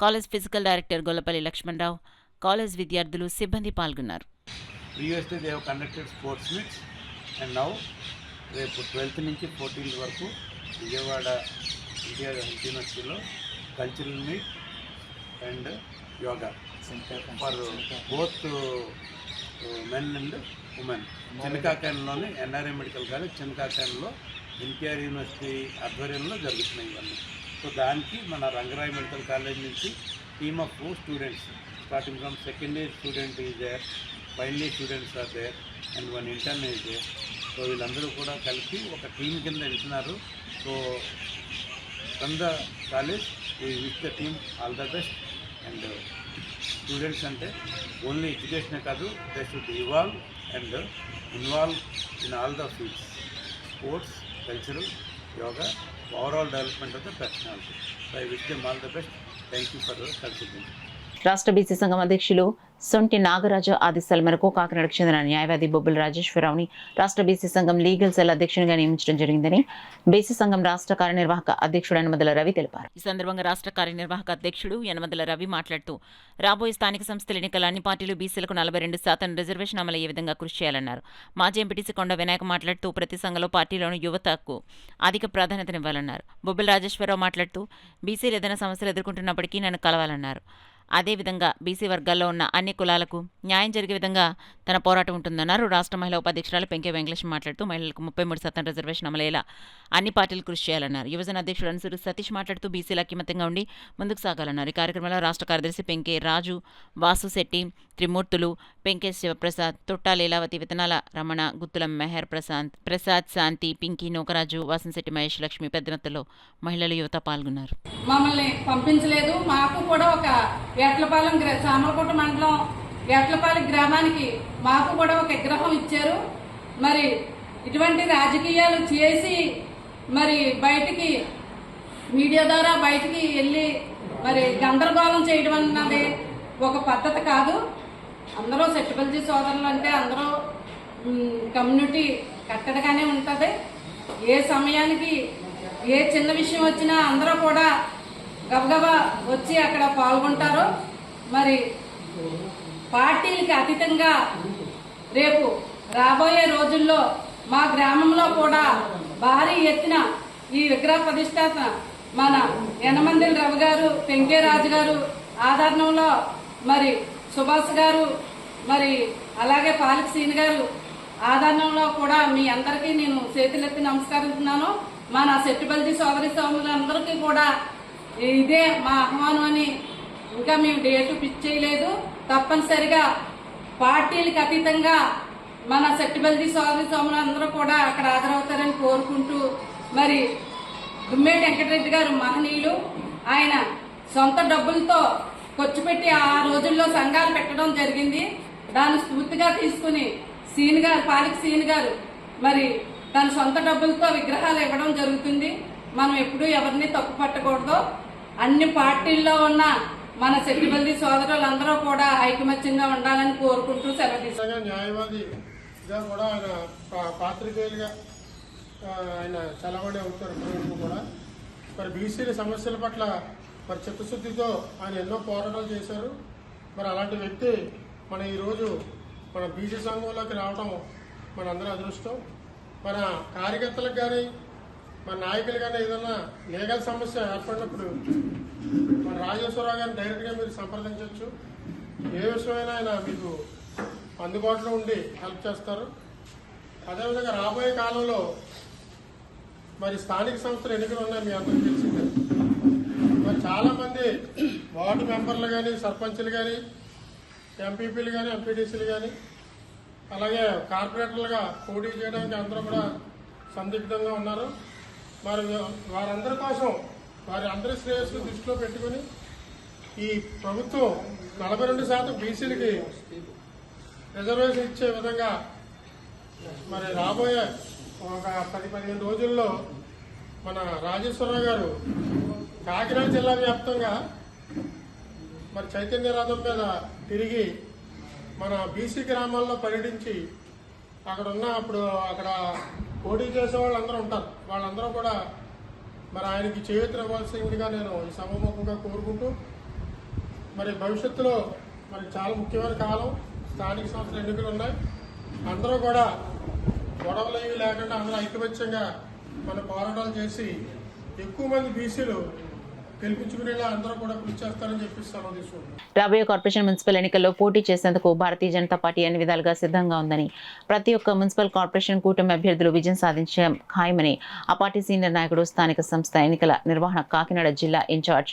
college physical director Gollapalli Lakshmanarao, college విద్యార్థులు, సిబ్బంది పాల్గొన్నారు. Previously they have conducted sports meets and now రేపు 12th నుంచి 14th వరకు విజయవాడ ఎన్టీఆర్ హెల్త్ యూనివర్సిటీలో cultural meet and yoga for both men and women చిన్నకాకాయలోని NRI medical college చిన్నకాకాయలో NTR university ఆధ్వర్యంలో జరుగుతున్నాయి ఇవన్నీ. సో దానికి మన రంగరాయ్ మెడికల్ కాలేజ్ నుంచి team of students starting from second year student is there, final year students are there and 1 intern is there. So వీళ్ళందరూ కూడా కలిపి ఒక టీం కింద వెళ్తున్నారు. So from the college we wish the team all the best. And students అంటే only ఎడ్యుకేషనే కాదు, they should evolve and involve in all the fields, sports, cultural, yoga, overall development of the personality. So I wish them all the best. Thank you for considering. రాష్ట్ర BC సంఘం అధ్యక్షులు సొంటి నాగరాజు ఆదేశాల మేరకు కాకినాడకు చెందిన న్యాయవాది బొబ్బుల రాజేశ్వరరావుని రాష్ట్ర బీసీ సంఘం లీగల్ సెల్ అధ్యక్షునిగా నియమించడం జరిగిందని బీసీ సంఘం రాష్ట్ర కార్యనిర్వాహక అధ్యక్షుడు యనమదల రవి తెలిపారు. ఈ సందర్భంగా రాష్ట్ర కార్యనిర్వాహక అధ్యక్షుడు యనమదల రవి మాట్లాడుతూ రాబోయే స్థానిక సంస్థల ఎన్నికల అన్ని పార్టీలు బీసీలకు 42% రిజర్వేషన్ అమలు అయ్యే విధంగా కృషి చేయాలన్నారు. మాజీ ఎంపీటీసీ కొండ వినాయక మాట్లాడుతూ ప్రతి సంఘంలో పార్టీలోని యువతకు అధిక ప్రాధాన్యతనివ్వాలన్నారు. బొబ్బుల రాజేశ్వరరావు మాట్లాడుతూ బీసీలు ఏదైనా సమస్యలు ఎదుర్కొంటున్నప్పటికీ నన్ను కలవాలన్నారు. అదేవిధంగా బీసీ వర్గాల్లో ఉన్న అన్ని కులాలకు న్యాయం జరిగే విధంగా తన పోరాటం ఉంటుందన్నారు. రాష్ట్ర మహిళా ఉపాధ్యక్షురాలు పెంకే వెంకటేశ్వర మాట్లాడుతూ మహిళలకు 33% రిజర్వేషన్ అమలయ్యేలా అన్ని పార్టీలు కృషి చేయాలన్నారు. యువజన అధ్యక్షుడు అనుసూరి సతీష్ మాట్లాడుతూ బీసీల ఐక్యమత్యంగా ఉండి ముందుకు సాగాలన్నారు. ఈ కార్యక్రమంలో రాష్ట్ర కార్యదర్శి పెంకే రాజు, వాసుశెట్టి, త్రిమూర్తులు, పెంకే శివప్రసాద్, తొట్టా లీలావతి, విత్తనాల రమణ, గుత్తుల మెహర్ ప్రసాద్, శాంతి, పింకీ, నూకరాజు, వాసంశెట్టి మహేష్, లక్ష్మి పెద్ద మొత్తంలో మహిళలు, యువత పాల్గొన్నారు. మమ్మల్ని పంపించలేదు. మాకు కూడా ఒక ఏట్లపాలెం సామలకోట మండలం ఏట్లపాలెం గ్రామానికి మాకు కూడా ఒక విగ్రహం ఇచ్చారు. మరి ఇటువంటి రాజకీయాలు చేసి మరి బయటికి మీడియా ద్వారా బయటికి వెళ్ళి మరి గందరగోళం చేయడం అన్నది ఒక పద్ధతి కాదు. అందరూ సెట్టుబల్జీ సోదరులు అంటే అందరూ కమ్యూనిటీ కట్టడగానే ఉంటుంది. ఏ సమయానికి ఏ చిన్న విషయం వచ్చినా అందరూ కూడా గబగబా వచ్చి అక్కడ పాల్గొంటారు. మరి పార్టీలకి అతీతంగా రేపు రాబోయే రోజుల్లో మా గ్రామంలో కూడా భారీ ఎత్తున ఈ విగ్రహ ప్రతిష్టాపన మన యనమందిల రవి గారు, పెంకే రాజు గారు ఆదరణలో మరి సుభాష్ గారు మరి అలాగే పాలిక సీని గారు ఆదరణలో కూడా మీ అందరికీ నేను చేతులెత్తి నమస్కరిస్తున్నాను. మన సెట్టుబల్జీ సోదరి సోదరులందరికీ కూడా ఇదే మా ఆహ్వానం అని ఇంకా మేము డేటు ఫిక్స్ చేయలేదు. తప్పనిసరిగా పార్టీలకు అతీతంగా మన సెట్టుబల్జీ సోదరి సోదరులందరూ కూడా అక్కడ హాజరవుతారని కోరుకుంటూ మరి దుమ్మేటి వెంకటరెడ్డి గారు మహనీయులు. ఆయన సొంత డబ్బులతో ఖర్చు పెట్టి ఆ రోజుల్లో సంఘాలు పెట్టడం జరిగింది. దాన్ని స్ఫూర్తిగా తీసుకుని సీని గారు, పాలిక సీని గారు మరి తన సొంత డబ్బులతో విగ్రహాలు ఇవ్వడం జరుగుతుంది. మనం ఎప్పుడూ ఎవరిని తప్పు పట్టకూడదు. అన్ని పార్టీల్లో ఉన్న మన సెట్టిబల్లి సోదరులందరూ కూడా ఐకమత్యంగా ఉండాలని కోరుకుంటూ సెలవు తీసుకున్నాం. న్యాయవాదిగా కూడా ఆయన పాత్రికేయులుగా ఆయన చలవడే ఉంటారు. కూడా మరి బీసీల సమస్యల పట్ల మరి చిత్తశుద్ధితో ఆయన ఎన్నో పోరాటాలు చేశారు. మరి అలాంటి వ్యక్తి మన ఈరోజు మన బీసీ సంఘంలోకి రావడం మనందరూ అదృష్టం. మన కార్యకర్తలకు కానీ మన నాయకులు కానీ ఏదైనా లీగల్ సమస్య ఏర్పడినప్పుడు మన రాజేశ్వరరావు గారిని డైరెక్ట్గా మీరు సంప్రదించవచ్చు. ఏ విషయమైనా ఆయన మీకు అందుబాటులో ఉండి హెల్ప్ చేస్తారు. అదేవిధంగా రాబోయే కాలంలో మరి స్థానిక సంస్థల ఎన్నికలు ఉన్నాయి, మీ అందరికీ తెలిసిందే. మరి చాలామంది వార్డు మెంబర్లు కానీ, సర్పంచ్లు కానీ, ఎంపీపీలు కానీ, ఎంపీటీసీలు కానీ, అలాగే కార్పొరేటర్లుగా పోటీ చేయడానికి అందరూ కూడా సందిగ్ధంగా ఉన్నారు. మరి వారందరి కోసం వారి అందరి శ్రేయస్సు దృష్టిలో పెట్టుకుని ఈ ప్రభుత్వం 42% బీసీలకి రిజర్వేషన్ ఇచ్చే విధంగా మరి రాబోయే ఒక 10-15 రోజుల్లో మన రాజేశ్వరరావు గారు కాకినాడ జిల్లా వ్యాప్తంగా మరి చైతన్య రథం మీద తిరిగి మన బీసీ గ్రామాల్లో పర్యటించి అక్కడ పోటీ చేసే వాళ్ళందరూ ఉంటారు, వాళ్ళందరూ కూడా మరి ఆయనకి చేయూతనివ్వాల్సిందిగా నేను ఈ సభాముఖంగా కోరుకుంటూ, మరి భవిష్యత్తులో మరి చాలా ముఖ్యమైన కాలం, స్థానిక సంస్థల ఎన్నికలు ఉన్నాయి. అందరూ కూడా గొడవలు ఇవి లేకుండా అందరూ ఐకమత్యంగా మన పోరాటాలు చేసి ఎక్కువ మంది బీసీలు గెలిపించుకునేలా అందరూ కూడా కృషి చేస్తారని చెప్పి సెలవు తీసుకుంటున్నాను. రాబోయే కార్పొరేషన్ మున్సిపల్ ఎన్నికల్లో పోటీ చేసేందుకు భారతీయ జనతా పార్టీ అన్ని విధాలుగా సిద్ధంగా ఉందని, ప్రతి ఒక్క మున్సిపల్ కార్పొరేషన్ కూటమి అభ్యర్థులు విజయం సాధించడం ఖాయమని ఆ పార్టీ సీనియర్ నాయకుడు, స్థానిక సంస్థ ఎన్నికల నిర్వహణ కాకినాడ జిల్లా ఇన్ఛార్జ్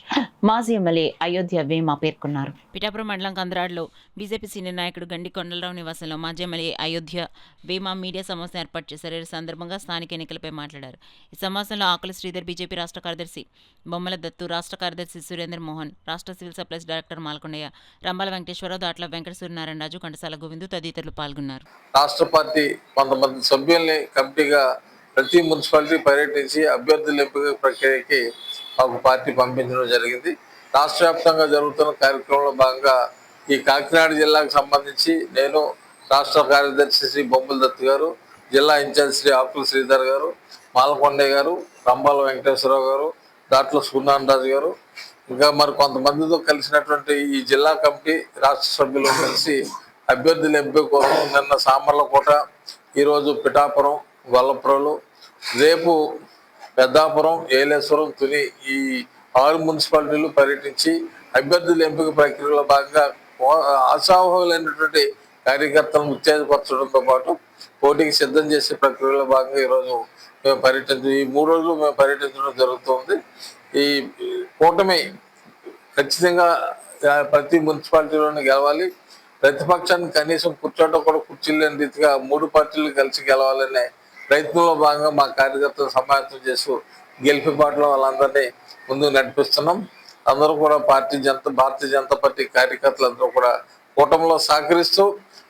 మాజీ ఎమ్మెల్యే అయోధ్య వేమ పేర్కొన్నారు. పిఠాపురం మండలం కందరాడులో బీజేపీ సీనియర్ నాయకుడు గండి కొండలరావు నివాసంలో మాజీ ఎమ్మెల్యే అయోధ్య వేమ మీడియా సమావేశం ఏర్పాటు చేశారు. ఈ సందర్భంగా స్థానిక ఎన్నికలపై మాట్లాడారు. ఈ సమావేశంలో ఆకుల శ్రీధర్, బీజేపీ రాష్ట్ర కార్యదర్శి బొమ్మల దత్తు, రాష్ట్ర కార్యదర్శి సురేంద్ర మోహన్, రాష్ట్ర civil supplies director Malkondaiah, Rambala Venkateswararao, Datla Venkata Suryanarayana Raju, Kantasala Govindu తదితరులు పాల్గొన్నారు. రాష్ట్ర పార్టీ కొంతమంది సభ్యుల్ని కమిటీగా ప్రతి మున్సిపాలిటీ పర్యటించి అభ్యర్థుల ఎంపిక ప్రక్రియకి ఒక పార్టీ పంపించడం జరిగింది. రాష్ట్ర వ్యాప్తంగా జరుగుతున్న కార్యక్రమంలో భాగంగా ఈ కాకినాడ జిల్లాకు సంబంధించి నేను రాష్ట్ర కార్యదర్శి శ్రీ బొమ్మల దత్తు గారు, జిల్లా ఇన్ఛార్జ్ శ్రీ ఆకుల శ్రీధర్ గారు, మాలకొండయ్య గారు, రంబాల వెంకటేశ్వరరావు గారు, దాంట్లో సూర్యనారాయణ గారు, ఇంకా మరి కొంతమందితో కలిసినటువంటి ఈ జిల్లా కమిటీ రాష్ట్ర సభ్యులు కలిసి అభ్యర్థుల ఎంపిక కోసం నిన్న సామర్లకోట, ఈరోజు పిఠాపురం, గొల్లపురంలో, రేపు పెద్దాపురం, ఏలేశ్వరం, తుని ఈ 6 మున్సిపాలిటీలు పర్యటించి అభ్యర్థుల ఎంపిక ప్రక్రియలో భాగంగా ఆశావహులైనటువంటి కార్యకర్తలను ఉత్తేజపరచడంతో పాటు పోటీకి సిద్ధం చేసే ప్రక్రియలో భాగంగా ఈరోజు మేము ఈ 3 రోజులు మేము పర్యటించడం జరుగుతుంది. ఈ కూటమి ఖచ్చితంగా ప్రతి మున్సిపాలిటీలోనే గెలవాలి, ప్రతిపక్షాన్ని కనీసం కూర్చోటం కూడా కుర్చీలు లేని రీతిగా 3 పార్టీలు కలిసి గెలవాలనే ప్రయత్నంలో భాగంగా మా కార్యకర్తలు సమాయత్తం చేస్తూ గెలిపి బాటలో వాళ్ళందరినీ ముందుకు నడిపిస్తున్నాం. అందరూ కూడా భారతీయ జనతా పార్టీ కార్యకర్తలు అందరూ కూడా కూటమిలో సహకరిస్తూ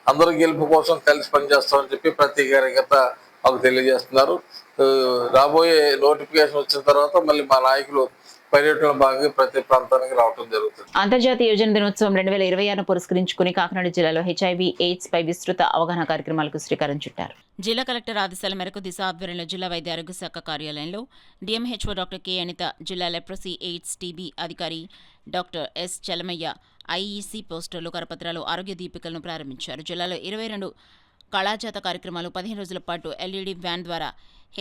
అందరూ గెలుపు కోసం కలిసి పనిచేస్తామని చెప్పి ప్రతి కార్యకర్త మాకు తెలియజేస్తున్నారు. రాబోయే నోటిఫికేషన్ వచ్చిన తర్వాత మళ్ళీ మా నాయకులు పర్యటన భాగంగా ప్రతి ప్రాంతానికి రావడం జరుగుతుంది. అంతర్జాతీయ యువజన దినోత్సవం 2026 పురస్కరించుకుని కాకినాడ జిల్లాలో HIV AIDS పై విస్తృత అవగాహన కార్యక్రమాలకు శ్రీకారం చుట్టారు. జిల్లా కలెక్టర్ ఆదేశాల మేరకు దిశ ఆధ్వర్యంలో జిల్లా వైద్య ఆరోగ్య శాఖ కార్యాలయంలో DMHO డాక్టర్ కె అనిత, జిల్లా లెప్రసీ ఎయిడ్స్ టీబీ అధికారి డాక్టర్ ఎస్ చలమయ్య IEC పోస్టర్లు, కరపత్రాలు, ఆరోగ్య దీపికలను ప్రారంభించారు. జిల్లాలో 22 కళాజాత కార్యక్రమాలు, 15 రోజుల పాటు LED వ్యాన్ ద్వారా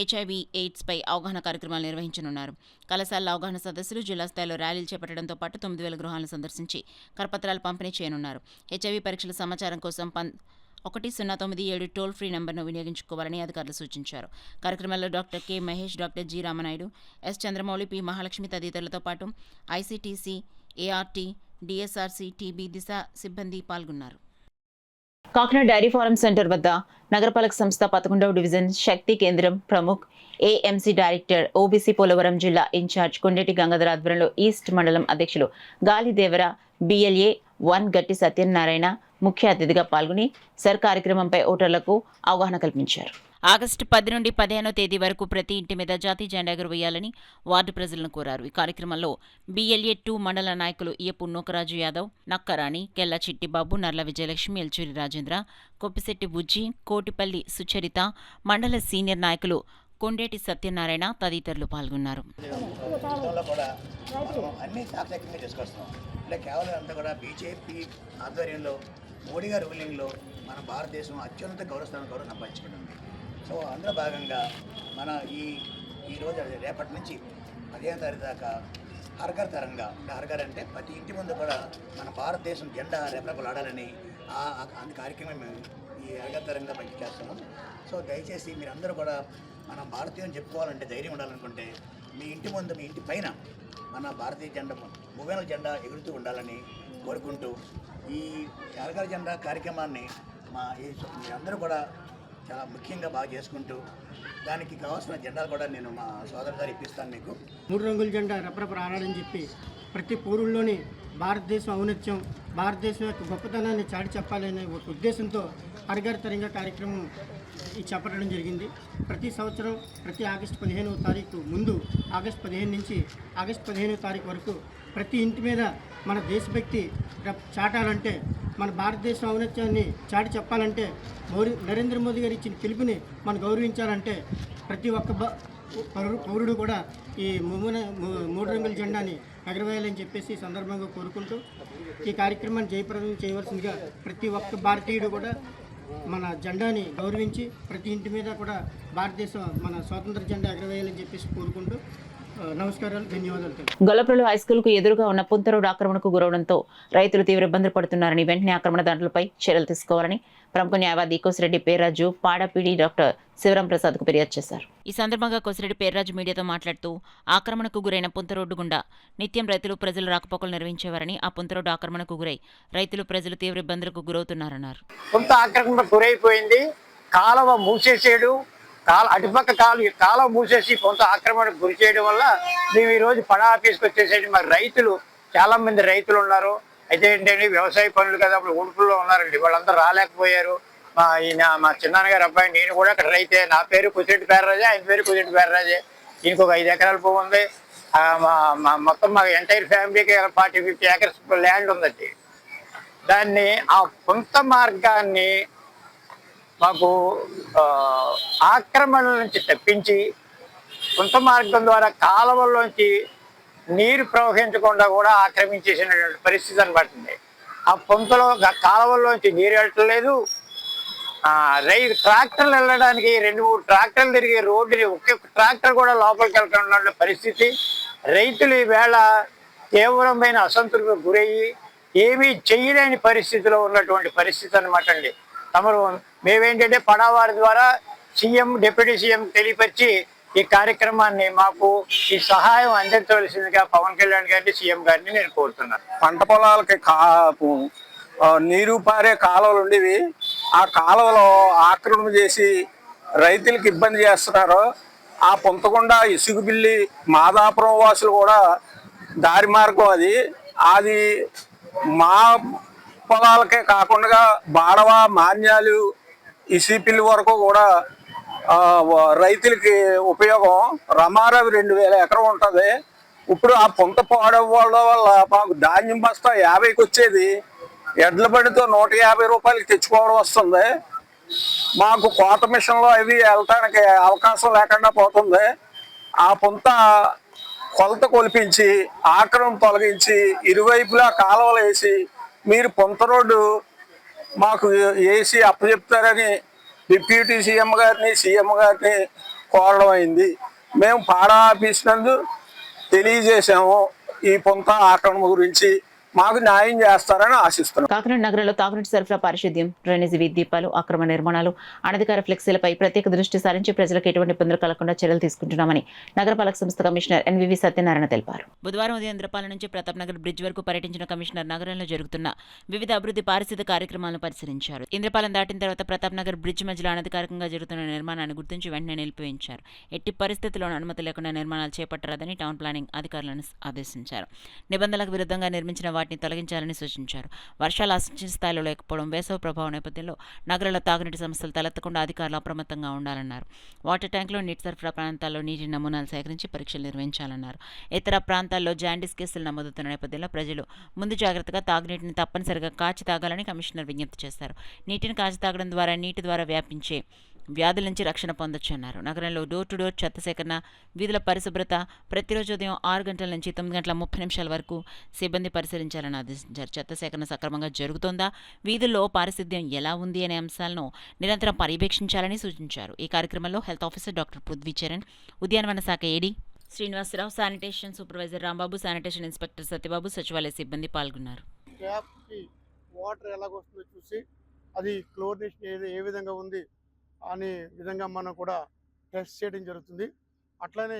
HIV AIDS పై అవగాహన కార్యక్రమాలు నిర్వహించనున్నారు. కళాశాల అవగాహన సదస్సులు, జిల్లా స్థాయిలో ర్యాలీలు చేపట్టడంతో పాటు 9,000 గృహాలను సందర్శించి కరపత్రాలు పంపిణీ చేయనున్నారు. HIV పరీక్షల సమాచారం కోసం 1097 టోల్ ఫ్రీ నెంబర్ను వినియోగించుకోవాలని అధికారులు సూచించారు. కార్యక్రమంలో doctor K Mahesh, doctor G Ramanaidu, S Chandramouli, P Mahalakshmi తదితరులతో పాటు ICTC, ART, DSRC, TB, దిశ సిబ్బంది పాల్గొన్నారు. కాకినాడ డైరీ ఫారం సెంటర్ వద్ద నగరపాలక సంస్థ 11వ డివిజన్ శక్తి కేంద్రం Pramukh AMC director, OBC Polavaram జిల్లా ఇన్ఛార్జ్ కొండేటి గంగాధర ఆధ్వర్యంలో ఈస్ట్ మండలం అధ్యక్షులు గాలిదేవర BLA 1 గట్టి సత్యనారాయణ ముఖ్య అతిథిగా పాల్గొని కార్యక్రమంపై ఓటర్లకు అవగాహన కల్పించారు. ఆగస్టు 10 నుండి 15వ తేదీ వరకు ప్రతి ఇంటి మీద జాతీయ జెండా ఎగురవేయాలని వార్డు ప్రజలను కోరారు. ఈ కార్యక్రమంలో BLA 2 మండల నాయకులు ఇయ్యపు నూకరాజు యాదవ్, నక్కరాణి, కెల్ల చిట్టిబాబు, నర్ల విజయలక్ష్మి, ఎల్చూరి రాజేంద్ర, కొప్పిశెట్టి బుజ్జి, కోటిపల్లి సుచరిత, మండల సీనియర్ నాయకులు కొండేటి సత్యనారాయణ తదితరులు పాల్గొన్నారు. కేవలం అంతా కూడా బీజేపీ ఆధ్వర్యంలో మోడీ గారి రూలింగ్లో మన భారతదేశం అత్యున్నత గౌరవస్థానం కూడా సంపాదించుకుంటుంది. సో అందులో భాగంగా మన ఈరోజు రేపటి నుంచి 15వ తారీఖు దాకా హర్ఘర్ తరంగా, హర్ఘర్ అంటే ప్రతి ఇంటి ముందు కూడా మన భారతదేశం జెండా రెపరెపలాడాలని అందు కార్యక్రమం మేము ఈ హర్ఘర్ తరంగా పని చేస్తున్నాం. సో దయచేసి మీరందరూ కూడా మన భారతీయం చెప్పుకోవాలంటే ధైర్యం ఉండాలనుకుంటే మీ ఇంటి ముందు, మీ ఇంటి పైన మన భారతీయ జెండా, మూవేల జెండా ఎగురుతూ ఉండాలని కోరుకుంటూ ఈ హర్ఘర్ జెండా కార్యక్రమాన్ని మీరందరూ కూడా చాలా ముఖ్యంగా బాగా చేసుకుంటూ దానికి కావాల్సిన జెండాలు కూడా నేను మా సోదరు గారు ఇప్పిస్తాను మీకు. 3 రంగుల జెండా రెపరెప ఆడాలని చెప్పి ప్రతి పౌరుల్లోని భారతదేశం ఔన్నత్యం, భారతదేశం యొక్క గొప్పతనాన్ని చాటి చెప్పాలనే ఒక ఉద్దేశంతో హరిఘర్ తిరంగా కార్యక్రమం చేపట్టడం జరిగింది. ప్రతి సంవత్సరం ప్రతి ఆగస్టు 15వ తారీఖు ముందు ఆగస్టు 15 నుంచి ఆగస్టు 15వ తారీఖు వరకు ప్రతి ఇంటి మీద మన దేశభక్తి చాటాలంటే, మన భారతదేశం ఔన్నత్యాన్ని చాటి చెప్పాలంటే, నరేంద్ర మోదీ గారు ఇచ్చిన పిలుపుని మనం గౌరవించాలంటే ప్రతి ఒక్క పౌరుడు కూడా ఈ 3 రంగుల జెండాని ఎగరవేయాలని చెప్పేసి ఈ సందర్భంగా కోరుకుంటూ ఈ కార్యక్రమాన్ని జయప్రదం చేయవలసిందిగా ప్రతి ఒక్క భారతీయుడు కూడా మన జెండాని గౌరవించి ప్రతి ఇంటి మీద కూడా భారతదేశం మన స్వాతంత్ర జెండా ఎగరవేయాలని చెప్పేసి కోరుకుంటూ నమస్కారాలు, ధన్యవాదాలు. గొల్లప్రోలు హైస్కూల్కు ఎదురుగా ఉన్న పుంత రోడ్డు ఆక్రమణకు గురవడంతో రైతులు తీవ్ర ఇబ్బందులు పడుతున్నారని, వెంటనే ఆక్రమణదారులపై చర్యలు తీసుకోవాలని ప్రముఖ న్యాయవాది కోసిరెడ్డి పేర్రాజు పాడపీడి డాక్టర్ శివరాం ప్రసాద్కు ఫిర్యాదు చేశారు. ఈ సందర్భంగా కోసిరెడ్డి పేర్రాజు మీడియాతో మాట్లాడుతూ ఆక్రమణకు గురైన పుంత రోడ్డు గుండా నిత్యం రైతులు ప్రజలు రాకపోకలు నిర్వహించేవారని, ఆ పుంత రోడ్డు ఆక్రమణకు గురై రైతులు ప్రజలు తీవ్ర ఇబ్బందులకు గురవుతున్నారన్నారు. కొంత ఆక్రమణకు గురైపోయింది, కాలువ మూసేసాడు, అటుపక్క కాలువ మూసేసి కొంత ఆక్రమణకు గురి చేయడం వల్ల మేము ఈరోజు పడా ఆఫీస్కి వచ్చేసేది. మరి రైతులు చాలా మంది రైతులు ఉన్నారు. అయితే ఏంటంటే వ్యవసాయ పనులు కదా, అప్పుడు ఉడుపుల్లో ఉన్నారండి, వాళ్ళందరూ రాలేకపోయారు. మా చిన్నాన్నగారు అబ్బాయి, నేను కూడా అక్కడ రైతే. నా పేరు కుసిరెడ్డి పేర్రాజే, ఆయన పేరు కుసిరెడ్డి పేర్రాజే. ఈయనకు ఒక 5 ఎకరాల పువ్వు ఉంది. మొత్తం మా ఎంటైర్ ఫ్యామిలీకి 40-50 ఏకర్స్ ల్యాండ్ ఉందండి. దాన్ని ఆ కొంత మార్గాన్ని మాకు ఆక్రమణ నుంచి తప్పించి కొంత మార్గం ద్వారా కాలువల్లోంచి నీరు ప్రవహించకుండా కూడా ఆక్రమించేసినటువంటి పరిస్థితి అనబడుతుంది. ఆ పొంతలో కాలువల్లోంచి నీరు వెళ్ళట్లేదు. ట్రాక్టర్లు వెళ్ళడానికి 2-3 ట్రాక్టర్లు తిరిగే రోడ్డుని ఒకే ట్రాక్టర్ కూడా లోపలికి వెళ్ళకుండా పరిస్థితి. రైతులు ఈవేళ తీవ్రమైన అసంతృప్తికి గురయ్యి ఏమీ చేయలేని పరిస్థితిలో ఉన్నటువంటి పరిస్థితి అనమాట అండి. తమరు మేమేంటంటే పడావారి ద్వారా సీఎం, డిప్యూటీ సీఎం తెలియపరిచి ఈ కార్యక్రమాన్ని మాకు ఈ సహాయం అందించవలసిందిగా పవన్ కళ్యాణ్ గారిని, సీఎం గారిని నేను కోరుతున్నాను. పంట పొలాలకి నీరు పారే కాలువలు ఉండేవి. ఆ కాలువలో ఆక్రమణ చేసి రైతులకు ఇబ్బంది చేస్తున్నారు. ఆ పొంతకుండా ఇసుగుబిల్లి మాదాపురం వాసులు కూడా దారి మార్గం అది మా పొలాలకే కాకుండా బాడవ, మాన్యాలు, ఇసిపిల్లి వరకు కూడా రైతులకి ఉపయోగం. రమారవి 2000 ఎకరం ఉంటుంది. ఇప్పుడు ఆ పొంత పాడవడం వల్ల మాకు ధాన్యం బస్తా 50కి వచ్చేది ఎడ్ల బండితో 150 రూపాయలకి తెచ్చుకోవడం వస్తుంది. మాకు కోత మిషన్లో అవి వెళ్ళటానికి అవకాశం లేకుండా పోతుంది. ఆ పొంత కొలత కొలిపించి ఆక్రమణ తొలగించి ఇరువైపులా కాలువలు వేసి మీరు పొంత రోడ్డు మాకు వేసి అప్పచెప్తారని డిప్యూటీ సీఎం గారిని, సీఎం గారిని కోరడం అయింది. మేము పాడా ఆఫీస్ నందు తెలియజేసాము ఈ పొంత ఆక్రమణ గురించి. మాకు న్యాయం చేస్తారని ఆశిస్తున్నాం. కాకినాడ నగరంలో తాగునీటి సరఫరా, పారిశుద్ధ్యం, డ్రైనేజీ, వీధి దీపాలు, అక్రమ నిర్మాణాలు, అనధికార ఫ్లెక్సీలపై ప్రత్యేక దృష్టి సారించి ప్రజలకు ఎటువంటి ఇబ్బందులు కలగకుండా చర్యలు తీసుకుంటున్నామని నగరపాలక సంస్థ కమిషనర్ ఎన్వివి సత్యనారాయణ తెలిపారు. బుధవారం ఉదయం ఇంద్రపాలెం నుంచి ప్రతాప్ నగర్ బ్రిడ్జ్ వరకు పర్యటించిన కమిషనర్ నగరంలో జరుగుతున్న వివిధ అభివృద్ధి పారిశుద్ధ్య కార్యక్రమాలను పరిశీలించారు. ఇంద్రపాలెం దాటిన తర్వాత ప్రతాప్ నగర్ బ్రిడ్జ్ మధ్యలో అనధికారికంగా జరుగుతున్న నిర్మాణాన్ని గుర్తించి వెంటనే నిలిపివేయించారు. ఎట్టి పరిస్థితుల్లోనూ అనుమతి లేకుండా నిర్మాణాలు చేపట్టరాదని టౌన్ ప్లానింగ్ అధికారులను ఆదేశించారు. నిబంధనలకు విరుద్ధంగా నిర్మించిన వాటిని తొలగించాలని సూచించారు. వర్షాలు ఆశించిన స్థాయిలో లేకపోవడం, వేసవి ప్రభావం నేపథ్యంలో నగరంలో తాగునీటి సమస్యలు తలెత్తకుండా అధికారులు అప్రమత్తంగా ఉండాలన్నారు. వాటర్ ట్యాంకులో నీటి సరఫరా ప్రాంతాల్లో నీటి నమూనాలు సేకరించి పరీక్షలు నిర్వహించాలన్నారు. ఇతర ప్రాంతాల్లో జాండీస్ కేసులు నమోదవుతున్న నేపథ్యంలో ప్రజలు ముందు జాగ్రత్తగా తాగునీటిని తప్పనిసరిగా కాచి తాగాలని కమిషనర్ విజ్ఞప్తి చేశారు. నీటిని కాచి తాగడం ద్వారా నీటి ద్వారా వ్యాపించే వ్యాధుల నుంచి రక్షణ పొందొచ్చన్నారు. నగరంలో డోర్ టు డోర్ చెత్త సేకరణ, వీధుల పరిశుభ్రత ప్రతిరోజు ఉదయం 6 గంటల నుంచి 9 గంటల 30 నిమిషాల వరకు సిబ్బంది పరిశీలించాలని ఆదేశించారు. చెత్త సేకరణ సక్రమంగా జరుగుతోందా, వీధుల్లో పారిశుద్ధ్యం ఎలా ఉంది అనే అంశాలను నిరంతరం పర్యవేక్షించాలని సూచించారు. ఈ కార్యక్రమంలో health officer doctor Prudhvi Charan, ఉద్యానవన శాఖ AD Srinivasarao, sanitation supervisor Rambabu, sanitation inspector Satyababu, సచివాలయ సిబ్బంది పాల్గొన్నారు. వాటర్ ఎలాగొస్తుందో చూసి అది క్లోరినేషన్ ఏ విధంగా ఉంది అనే విధంగా మనం కూడా టెస్ట్ చేయడం జరుగుతుంది. అట్లానే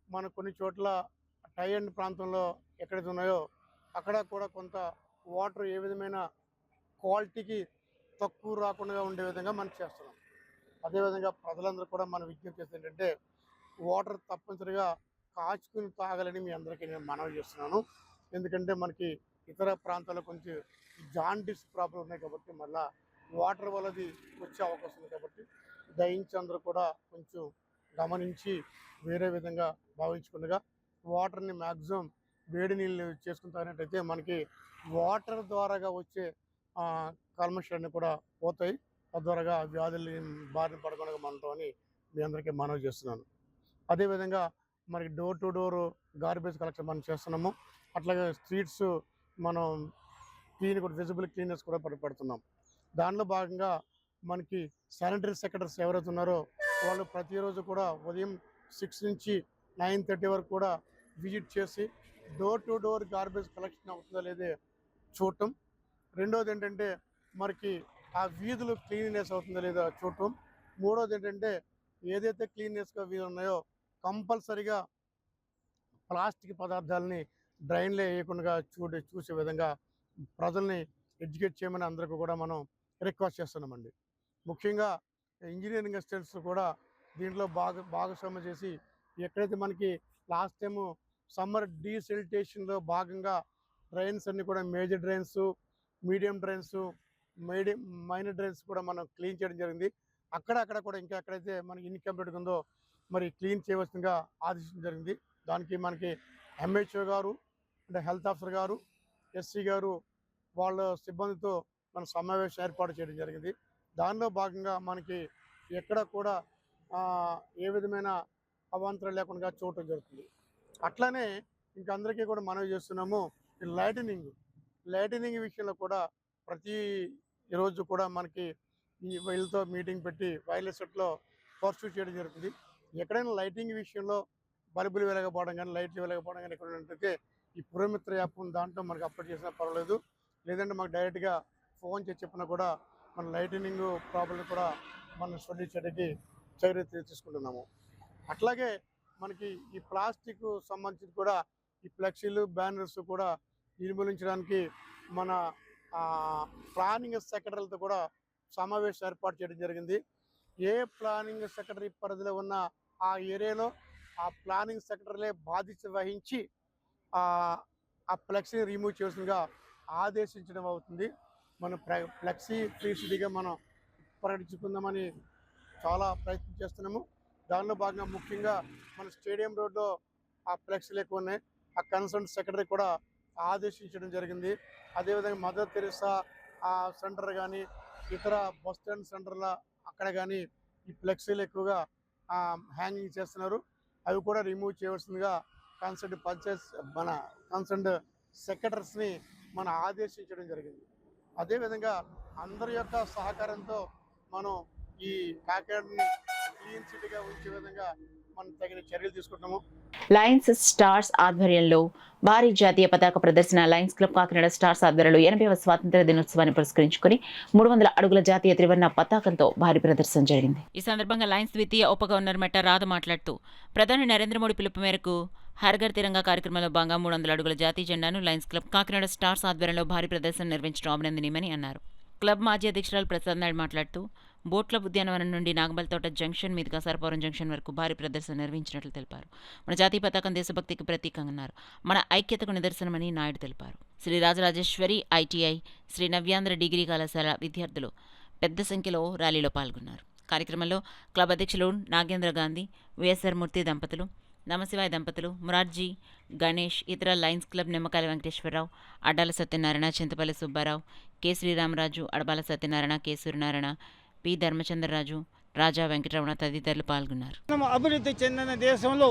మన కొన్ని చోట్ల టై అండ్ ప్రాంతంలో ఎక్కడైతే ఉన్నాయో అక్కడ కూడా కొంత వాటర్ ఏ విధమైన క్వాలిటీకి తక్కువ రాకుండా ఉండే విధంగా మనం చేస్తున్నాం. అదేవిధంగా ప్రజలందరూ కూడా మనం విజ్ఞప్తి చేసేది ఏంటంటే వాటర్ తప్పనిసరిగా కాచుకుని తాగాలని మీ అందరికీ నేను మనవి చేస్తున్నాను. ఎందుకంటే మనకి ఇతర ప్రాంతాల్లో కొంచెం జాండిస్ ప్రాబ్లం ఉన్నాయి కాబట్టి మళ్ళీ వాటర్ వల్లది వచ్చే అవకాశం ఉంది కాబట్టి దయించి అందరూ కూడా కొంచెం గమనించి వేరే విధంగా భావించుకుండగా వాటర్ని మ్యాక్సిమం వేడి నీళ్ళు చేసుకుని తాగినట్టయితే మనకి వాటర్ ద్వారాగా వచ్చే కల్మషాన్ని కూడా పోతాయి. తద్వారాగా వ్యాధుల్ని బారిన పడకుండా మనతోని మీ అందరికీ మనవి చేస్తున్నాను. అదేవిధంగా మనకి door to door garbage collection మనం చేస్తున్నాము. అట్లాగే స్ట్రీట్స్ మనం క్లీన్ కూడా విజిబుల్ క్లీనర్స్ కూడా పెడుతున్నాం. దానిలో భాగంగా మనకి శానిటరీ సెక్రటరీస్ ఎవరైతే ఉన్నారో వాళ్ళు ప్రతిరోజు కూడా ఉదయం 6 నుంచి 9:30 వరకు కూడా విజిట్ చేసి door to door garbage collection అవుతుందా లేదే చూడటం. రెండోది ఏంటంటే మనకి ఆ వీధులు క్లీన్నెస్ అవుతుందా లేదా చూడటం. మూడోది ఏంటంటే ఏదైతే క్లీన్నెస్గా వీధులు ఉన్నాయో కంపల్సరిగా ప్లాస్టిక్ పదార్థాలని డ్రైన్లో వేయకుండా చూసే విధంగా ప్రజల్ని ఎడ్యుకేట్ చేయమని అందరికీ కూడా మనం రిక్వెస్ట్ చేస్తున్నామండి. ముఖ్యంగా ఇంజనీరింగ్ అసిస్టెంట్స్ కూడా దీంట్లో భాగస్వామ్యం చేసి ఎక్కడైతే మనకి లాస్ట్ టైము సమ్మర్ డీసిల్టేషన్లో భాగంగా డ్రైన్స్ అన్నీ కూడా major drains, medium drains, minor drains కూడా మనం క్లీన్ చేయడం జరిగింది. అక్కడ కూడా ఇంకా ఎక్కడైతే మనకి ఇన్కంప్లీట్గా ఉందో మరి క్లీన్ చేయవలసిందిగా ఆదేశించడం జరిగింది. దానికి మనకి ఎంహెచ్ఓ గారు అంటే హెల్త్ ఆఫీసర్ గారు, ఎస్సీ గారు వాళ్ళ సిబ్బందితో మన సమావేశం ఏర్పాటు చేయడం జరిగింది. దానిలో భాగంగా మనకి ఎక్కడ కూడా ఏ విధమైన అవాంతరం లేకుండా చూడటం జరుగుతుంది. అట్లానే ఇంకా అందరికీ కూడా మనవి చేస్తున్నాము, ఈ లైటనింగ్ విషయంలో కూడా ప్రతి రోజు కూడా మనకి ఈ వీళ్ళతో మీటింగ్ పెట్టి వైర్లెస్ సెట్లో పర్సూ చేయడం జరుగుతుంది. ఎక్కడైనా లైటింగ్ విషయంలో బల్బులు వెలగపోవడం కానీ లైట్లు వెలగపోవడం కానీ ఎక్కడ ఉన్నట్టయితే ఈ పురమిత్ర యాప్ దాంట్లో మనకి అప్లోడ్ చేసినా పర్వాలేదు, లేదంటే మాకు డైరెక్ట్గా ఫోన్ చేసి చెప్పినా కూడా మన లైటినింగ్ ప్రాబ్లం కూడా మనం స్టడీ చేయడానికి చర్య తీసుకుంటున్నాము. అట్లాగే మనకి ఈ ప్లాస్టిక్ సంబంధించి కూడా ఈ ఫ్లెక్సీలు బ్యానర్స్ కూడా నిర్మూలించడానికి మన ప్లానింగ్ సెక్రటరీలతో కూడా సమావేశం ఏర్పాటు చేయడం జరిగింది. ఏ ప్లానింగ్ సెక్రటరీ పరిధిలో ఉన్న ఆ ఏరియాలో ఆ ప్లానింగ్ సెక్రటరీలే బాధ్యత వహించి ఆ ఫ్లెక్సీని రిమూవ్ చేయాల్సిందిగా ఆదేశించడం అవుతుంది. మనం ఫ్లెక్సీ ఫ్రీ సిటీగా మనం ప్రకటించుకుందామని చాలా ప్రయత్నం చేస్తున్నాము. దానిలో భాగంగా ముఖ్యంగా మన స్టేడియం రోడ్లో ఆ ఫ్లెక్సీలు ఎక్కువ ఉన్నాయి. ఆ కన్సర్న్ సెక్రటరీ కూడా ఆదేశించడం జరిగింది. అదేవిధంగా మదర్ తెరెసా ఆ సెంటర్ కానీ ఇతర బస్ స్టాండ్ సెంటర్ల అక్కడ కానీ ఈ ఫ్లెక్సీలు ఎక్కువగా హ్యాంగింగ్ చేస్తున్నారు. అవి కూడా రిమూవ్ చేయవలసిందిగా కన్సర్న్ సెక్రటరీస్ని మనం ఆదేశించడం జరిగింది. అదేవిధంగా అందరి యొక్క సహకారంతో మనం ఈ కాకినాడని క్లీన్ సిటీగా ఉంచే విధంగా మనం తగిన చర్యలు తీసుకుంటాము. లయన్స్ స్టార్స్ ఆధ్వర్యంలో భారీ జాతీయ పతాక ప్రదర్శన. లయన్స్ క్లబ్ కాకినాడ స్టార్స్ ఆధ్వర్యంలో 80వ స్వాతంత్ర దినోత్సవాన్ని పురస్కరించుకుని 300 అడుగుల జాతీయ త్రివర్ణ పతాకంతో భారీ ప్రదర్శన జరిగింది. ఈ సందర్భంగా లయన్స్ ద్వితీయ ఉప గవర్నర్ మెట్ట రాధ మాట్లాడుతూ ప్రధాని నరేంద్ర మోడీ పిలుపు మేరకు హర్ఘర్ తిరంగా కార్యక్రమంలో భాగంగా 300 అడుగుల జాతీయ జెండాను లయన్స్ క్లబ్ కాకినాడ స్టార్స్ ఆధ్వర్యంలో భారీ ప్రదర్శన నిర్వహించడం అభినందనీయమని అన్నారు. క్లబ్ మాజీ అధ్యక్షురాలు ప్రసాద్ నాయుడు మాట్లాడుతూ బోట్ల ఉద్యానవనం నుండి నాగబల్తోట జంక్షన్ మీదుగా సర్పవరం జంక్షన్ వరకు భారీ ప్రదర్శన నిర్వహించినట్లు తెలిపారు. మన జాతీయ పతాకం దేశభక్తికి ప్రతీకంగా మన ఐక్యతకు నిదర్శనమని నాయుడు తెలిపారు. శ్రీ రాజరాజేశ్వరి ఐటీఐ, శ్రీ నవ్యాంధ్ర డిగ్రీ కళాశాల విద్యార్థులు పెద్ద సంఖ్యలో ర్యాలీలో పాల్గొన్నారు. కార్యక్రమంలో క్లబ్ అధ్యక్షులు నాగేంద్ర గాంధీ, విఎస్ఆర్ మూర్తి దంపతులు, నమశివాయ దంపతులు, మురార్జీ, గణేష్, ఇతర Lions club Nimmakayala Venkateswararao, Addala Satyanarayana, Chintapalli Subbarao, K Sriramaraju, Adabala Satyanarayana, K Suryanarayana, P Dharmachandraraju, Raja Venkataramana తదితరులు పాల్గొన్నారు. అభివృద్ధి చెందిన దేశంలో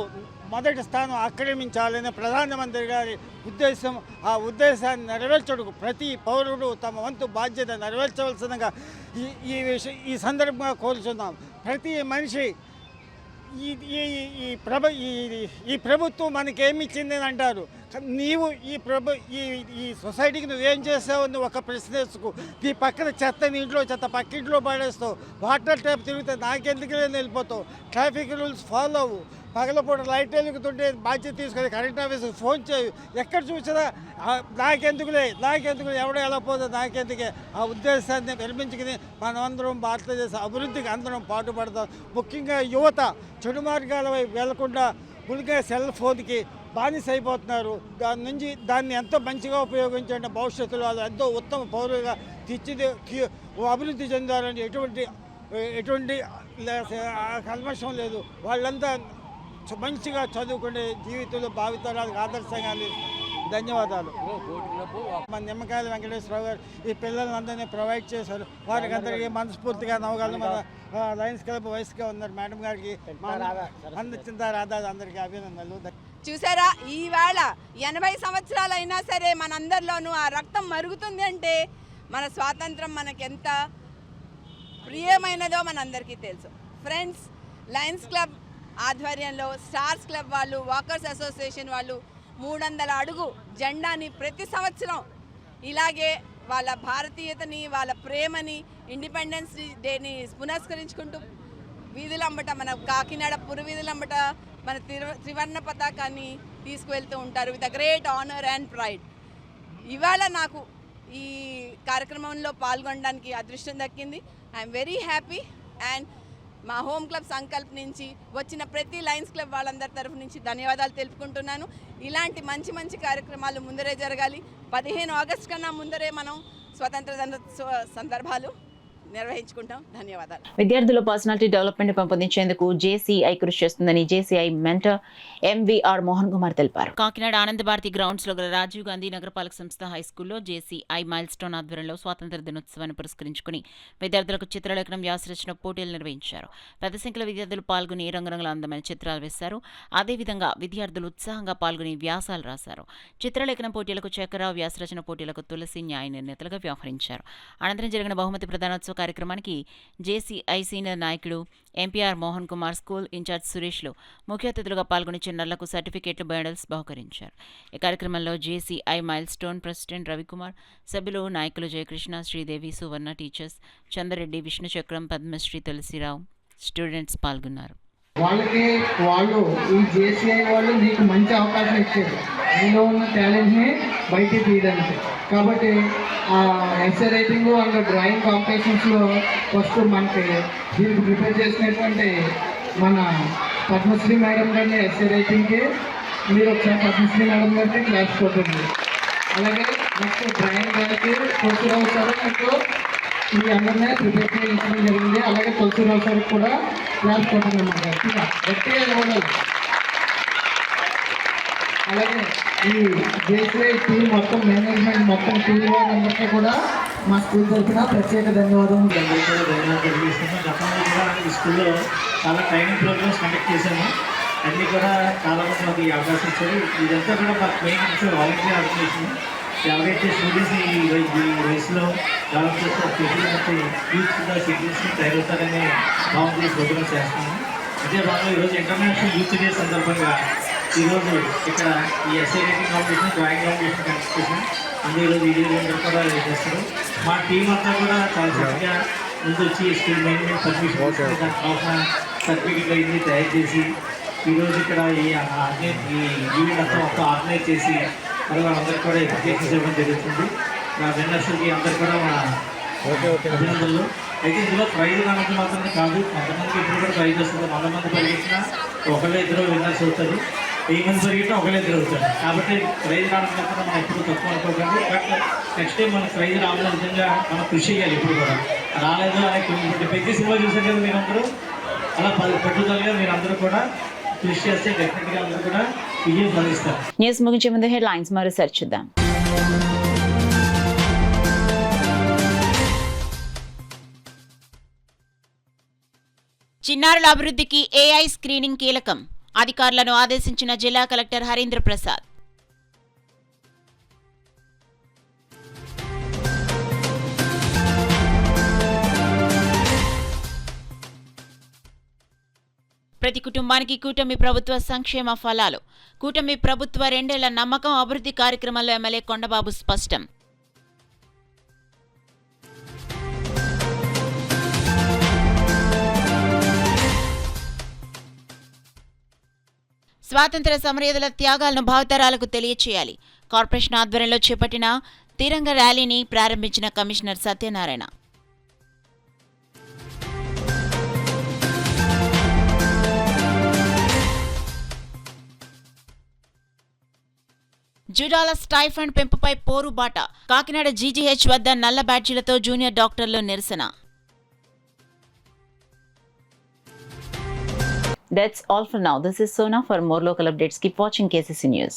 మొదటి స్థానం ఆక్రమించాలనే ప్రధానమంత్రి గారి ఉద్దేశం. ఆ ఉద్దేశాన్ని నెరవేర్చడానికి ప్రతి పౌరుడు తమ వంతు బాధ్యత నెరవేర్చవలసిందిగా ఈ సందర్భంగా కోరుచున్నాం. ప్రతి మనిషి ఈ ప్రభుత్వం మనకేమి ఇచ్చిందని అంటారు, నీవు ఈ సొసైటీకి నువ్వేం చేసావు నువ్వు ఒక ప్రశ్న వేసుకో. నీ పక్కన చెత్త నీ ఇంట్లో చెత్త పక్కింట్లో పడేస్తావు, వాటర్ ట్యాప్ తిరిగితే నాకెందుకు వెళ్ళిపోతావు, ట్రాఫిక్ రూల్స్ ఫాలో అవ్వు, పగలపూట లైట్ వెలుగుతుంటే బాధ్యత తీసుకొని కరెంట్ ఆఫీస్కి ఫోన్ చేయు, ఎక్కడ చూసినా నాకెందుకులే ఎవడో ఎలా పోతే నాకెందుకే ఆ ఉద్దేశాన్ని నిర్మించుకుని మనమందరం భారతదేశ అభివృద్ధికి అందరం పాటుపడతాం. ముఖ్యంగా యువత చెడు మార్గాల వైపు వెళ్లకుండా ముఖ్యంగా సెల్ ఫోన్కి బానిస అయిపోతున్నారు. దాన్ని ఎంతో మంచిగా ఉపయోగించండి. భవిష్యత్తులో వాళ్ళు ఎంతో ఉత్తమ పౌరులుగా అభివృద్ధి చెందాలని ఎటువంటి కల్మషం లేదు. వాళ్ళంతా మంచిగా చదువుకునే జీవితంలో భావితరాలకు ఆదర్శంగా. ధన్యవాదాలు. మన నిమ్మకాయల వెంకటేశ్వరరావు గారు ఈ పిల్లలందరినీ ప్రొవైడ్ చేశారు. వారికి అందరికీ మనస్ఫూర్తిగా నవగాలు మన లయన్స్ క్లబ్ వయసుగా ఉన్నారు మేడం గారికి, చింతా రాధా అందరికీ అభినందనలు. చూసారా, ఈవేళ 80 సంవత్సరాలు అయినా సరే మనందరిలోనూ ఆ రక్తం మరుగుతుంది అంటే మన స్వాతంత్రం మనకెంత ప్రియమైనదో మనందరికీ తెలుసు. ఫ్రెండ్స్, లయన్స్ క్లబ్ ఆధ్వర్యంలో స్టార్స్ క్లబ్ వాళ్ళు, వాకర్స్ అసోసియేషన్ వాళ్ళు 300 అడుగు జెండాని ప్రతి సంవత్సరం ఇలాగే వాళ్ళ భారతీయతని, వాళ్ళ ప్రేమని, ఇండిపెండెన్స్ డేని పునస్కరించుకుంటూ వీధులంబట, మన కాకినాడ పురవీధులంబట మన త్రివర్ణ పతాకాన్ని తీసుకువెళ్తూ ఉంటారు with a great honour and pride. ఇవాళ నాకు ఈ కార్యక్రమంలో పాల్గొనడానికి అదృష్టం దక్కింది. I'm very happy. అండ్ మా హోమ్ క్లబ్ సంకల్ప్ నుంచి వచ్చిన ప్రతి లయన్స్ క్లబ్ వాళ్ళందరి తరఫు నుంచి ధన్యవాదాలు తెలుపుకుంటున్నాను. ఇలాంటి మంచి మంచి కార్యక్రమాలు ముందరే జరగాలి. 15 ఆగస్టు కన్నా ముందరే మనం స్వతంత్ర దినోత్సవ సందర్భాలు నిర్వహించుకుంటాం. ధన్యవాదాలు. విద్యార్థుల పర్సనాలిటీ డెవలప్మెంట్ పెంపొందించేందుకు జేసీఐ కృషి చేస్తుందని JCI mentor MVR Mohan Kumar తెలిపారు. కాకినాడ ఆనంద భారతి గ్రౌండ్స్ లో గల రాజీవ్ గాంధీ నగరపాలక సంస్థ హైస్కూల్లో జేసీఐ మైల్ స్టోన్ ఆధ్వర్యంలో స్వాతంత్ర దినోత్సవాన్ని పురస్కరించుకుని విద్యార్థులకు చిత్రలేఖనం, వ్యాసరచన పోటీలు నిర్వహించారు. పెద్ద సంఖ్యలో విద్యార్థులు పాల్గొని రంగురంగుల అందమైన చిత్రాలు వేశారు. అదేవిధంగా విద్యార్థులు ఉత్సాహంగా పాల్గొని వ్యాసాలు రాశారు. చిత్రలేఖనం పోటీలకు చక్కెర, వ్యాసరచన పోటీలకు తులసి న్యాయ నిర్ణేతలుగా వ్యవహరించారు. అనంతరం జరిగిన బహుమతి ప్రదానోత్సవ కార్యక్రమానికి జేసీఐ సీనియర్ నాయకులు MPR Mohan Kumar, school incharge సురేష్లు ముఖ్య అతిథులుగా పాల్గొని చిన్నారులకు సర్టిఫికేట్లు, మెడల్స్ బహుకరించారు. ఈ కార్యక్రమంలో JCI milestone president Ravikumar, సభ్యులు, నాయకులు జయకృష్ణ, శ్రీదేవి, సువర్ణ, టీచర్స్ చంద్రరెడ్డి, విష్ణుచక్రం, పద్మశ్రీ, తులసిరావు, స్టూడెంట్స్ పాల్గొన్నారు. వాళ్ళు ఈ జేసీఐ వాళ్ళు నీకు మంచి అవకాశం ఇచ్చారు నీలో ఉన్న టాలెంట్ని బయటికి తీయడానికి. కాబట్టి ఎస్ఏ రైటింగ్ అండ్ డ్రాయింగ్ కాంపిటీషన్స్లో ఫస్ట్ మనకి దీనికి ప్రిపేర్ చేసినటువంటి మన పద్మశ్రీ మేడం గారిని ఎస్ఏ రైటింగ్కి మీరు ఒకసారి పద్మశ్రీ మేడం గారికి క్లాస్ కొట్టండి. అలాగే నెక్స్ట్ డ్రాయింగ్ గారికి తులసిరావు సార్ మీకు మీ అందరినీ ప్రిపేర్ చేయడం జరిగింది. అలాగే తులసిరావు సార్కి కూడా క్లాస్ కొట్టండి అన్నమాట. గట్టిగా ఇవ్వగలరు. అలాగే ఈ జేసీఐ టీం మొత్తం మేనేజ్మెంట్ మొత్తం టీం వాళ్ళందరికీ కూడా మా స్కూల్ తరఫున ప్రత్యేక ధన్యవాదాలు. గతంలో కూడా ఈ స్కూల్లో చాలా ట్రైనింగ్ ప్రోగ్రామ్స్ కండక్ట్ చేశాము. అన్నీ కూడా చాలామంది మాకు ఈ అవకాశం ఇచ్చారు. ఇదంతా కూడా మాకు మెయిన్ వాలంటీర్ ఆర్గనైజేషన్. ఎవరైతే స్టూడెంట్స్ ఈ వయసులో డెవలప్ చేస్తే యూత్ సిటిజన్స్ని తయారవుతారనే భావంతో ప్రోగ్రామ్స్ చేస్తాము. అదే భాగంలో ఈరోజు ఇంటర్నేషనల్ యూత్ డే సందర్భంగా ఈరోజు ఇక్కడ ఈ essay writing competition, drawing competition conduct చేసాం. అందులో ఈరోజు వీడియోలు కూడా చేస్తారు. మా టీం అంతా కూడా చాలా చక్కగా ముందు వచ్చి స్కూల్ మేనేజ్మెంట్ పర్మిషన్ దానికి కావాల్సిన సర్టిఫికెట్లు అయింది తయారు చేసి ఈరోజు ఇక్కడ ఈ ఈవెంట్ అంతా మొత్తం ఆర్గనైజ్ చేసి మరి వాళ్ళందరికీ కూడా ఎడ్యుకేషన్ ఇవ్వడం జరుగుతుంది. నా విన్నర్స్కి అందరు కూడా మా అభినందనలు. అయితే ఇందులో ప్రైజ్ రావడం మాత్రమే కాదు, కొంతమందికి ఇప్పుడు కూడా ప్రైజ్ వస్తుంది. 100 మంది పరిగెత్తినా ఒకళ్ళే ఇద్దరు విన్నర్స్ అవుతారు, 1000 మంది పరిగెట్టినా ఒకళ్ళే ఇద్దరు అవుతారు. కాబట్టి ప్రైజ్ రావడం మాత్రం మనం ఎప్పుడు తక్కువ అనుకోకండి. బట్ నెక్స్ట్ టైం మనకు ప్రైజ్ రావాలని విధంగా మనం కృషి చేయాలి. ఇప్పుడు కూడా రాలేదు అని కొన్ని ప్రతి సినిమా చూసారు కదా మీరందరూ, అలా పట్టుదలగా మీరందరూ కూడా కృషి చేస్తే డెఫినెట్గా అందరూ కూడా విజయం సాధిస్తారు. న్యూస్ ముగించే ముందు హెడ్లైన్స్ మరి సెర్చ్ చేద్దాం. చిన్నారుల అభివృద్ధికి ఏఐ స్క్రీనింగ్ కీలకం, అధికారులను ఆదేశించిన జిల్లా కలెక్టర్ హరీంద్ర ప్రసాద్. ప్రతి కుటుంబానికి కూటమి ప్రభుత్వ సంక్షేమ ఫలాలు. కూటమి ప్రభుత్వ 2 ఏళ్ల నమ్మకం అభివృద్ధి కార్యక్రమంలో ఎమ్మెల్యే కొండబాబు స్పష్టం. స్వాతంత్ర్య సమరయోధుల త్యాగాలను భావితరాలకు తెలియచేయాలి. కార్పొరేషన్ ఆధ్వర్యంలో చేపట్టిన తిరంగ ర్యాలీని ప్రారంభించిన కమిషనర్ సత్యనారాయణ. జుడాల స్టైఫండ్ పెంపుపై పోరుబాట. కాకినాడ జీజీహెచ్ వద్ద నల్ల బ్యాడ్జీలతో జూనియర్ డాక్టర్లు నిరసన. That's all for now. This is Sona. For more local updates, keep watching KCC News.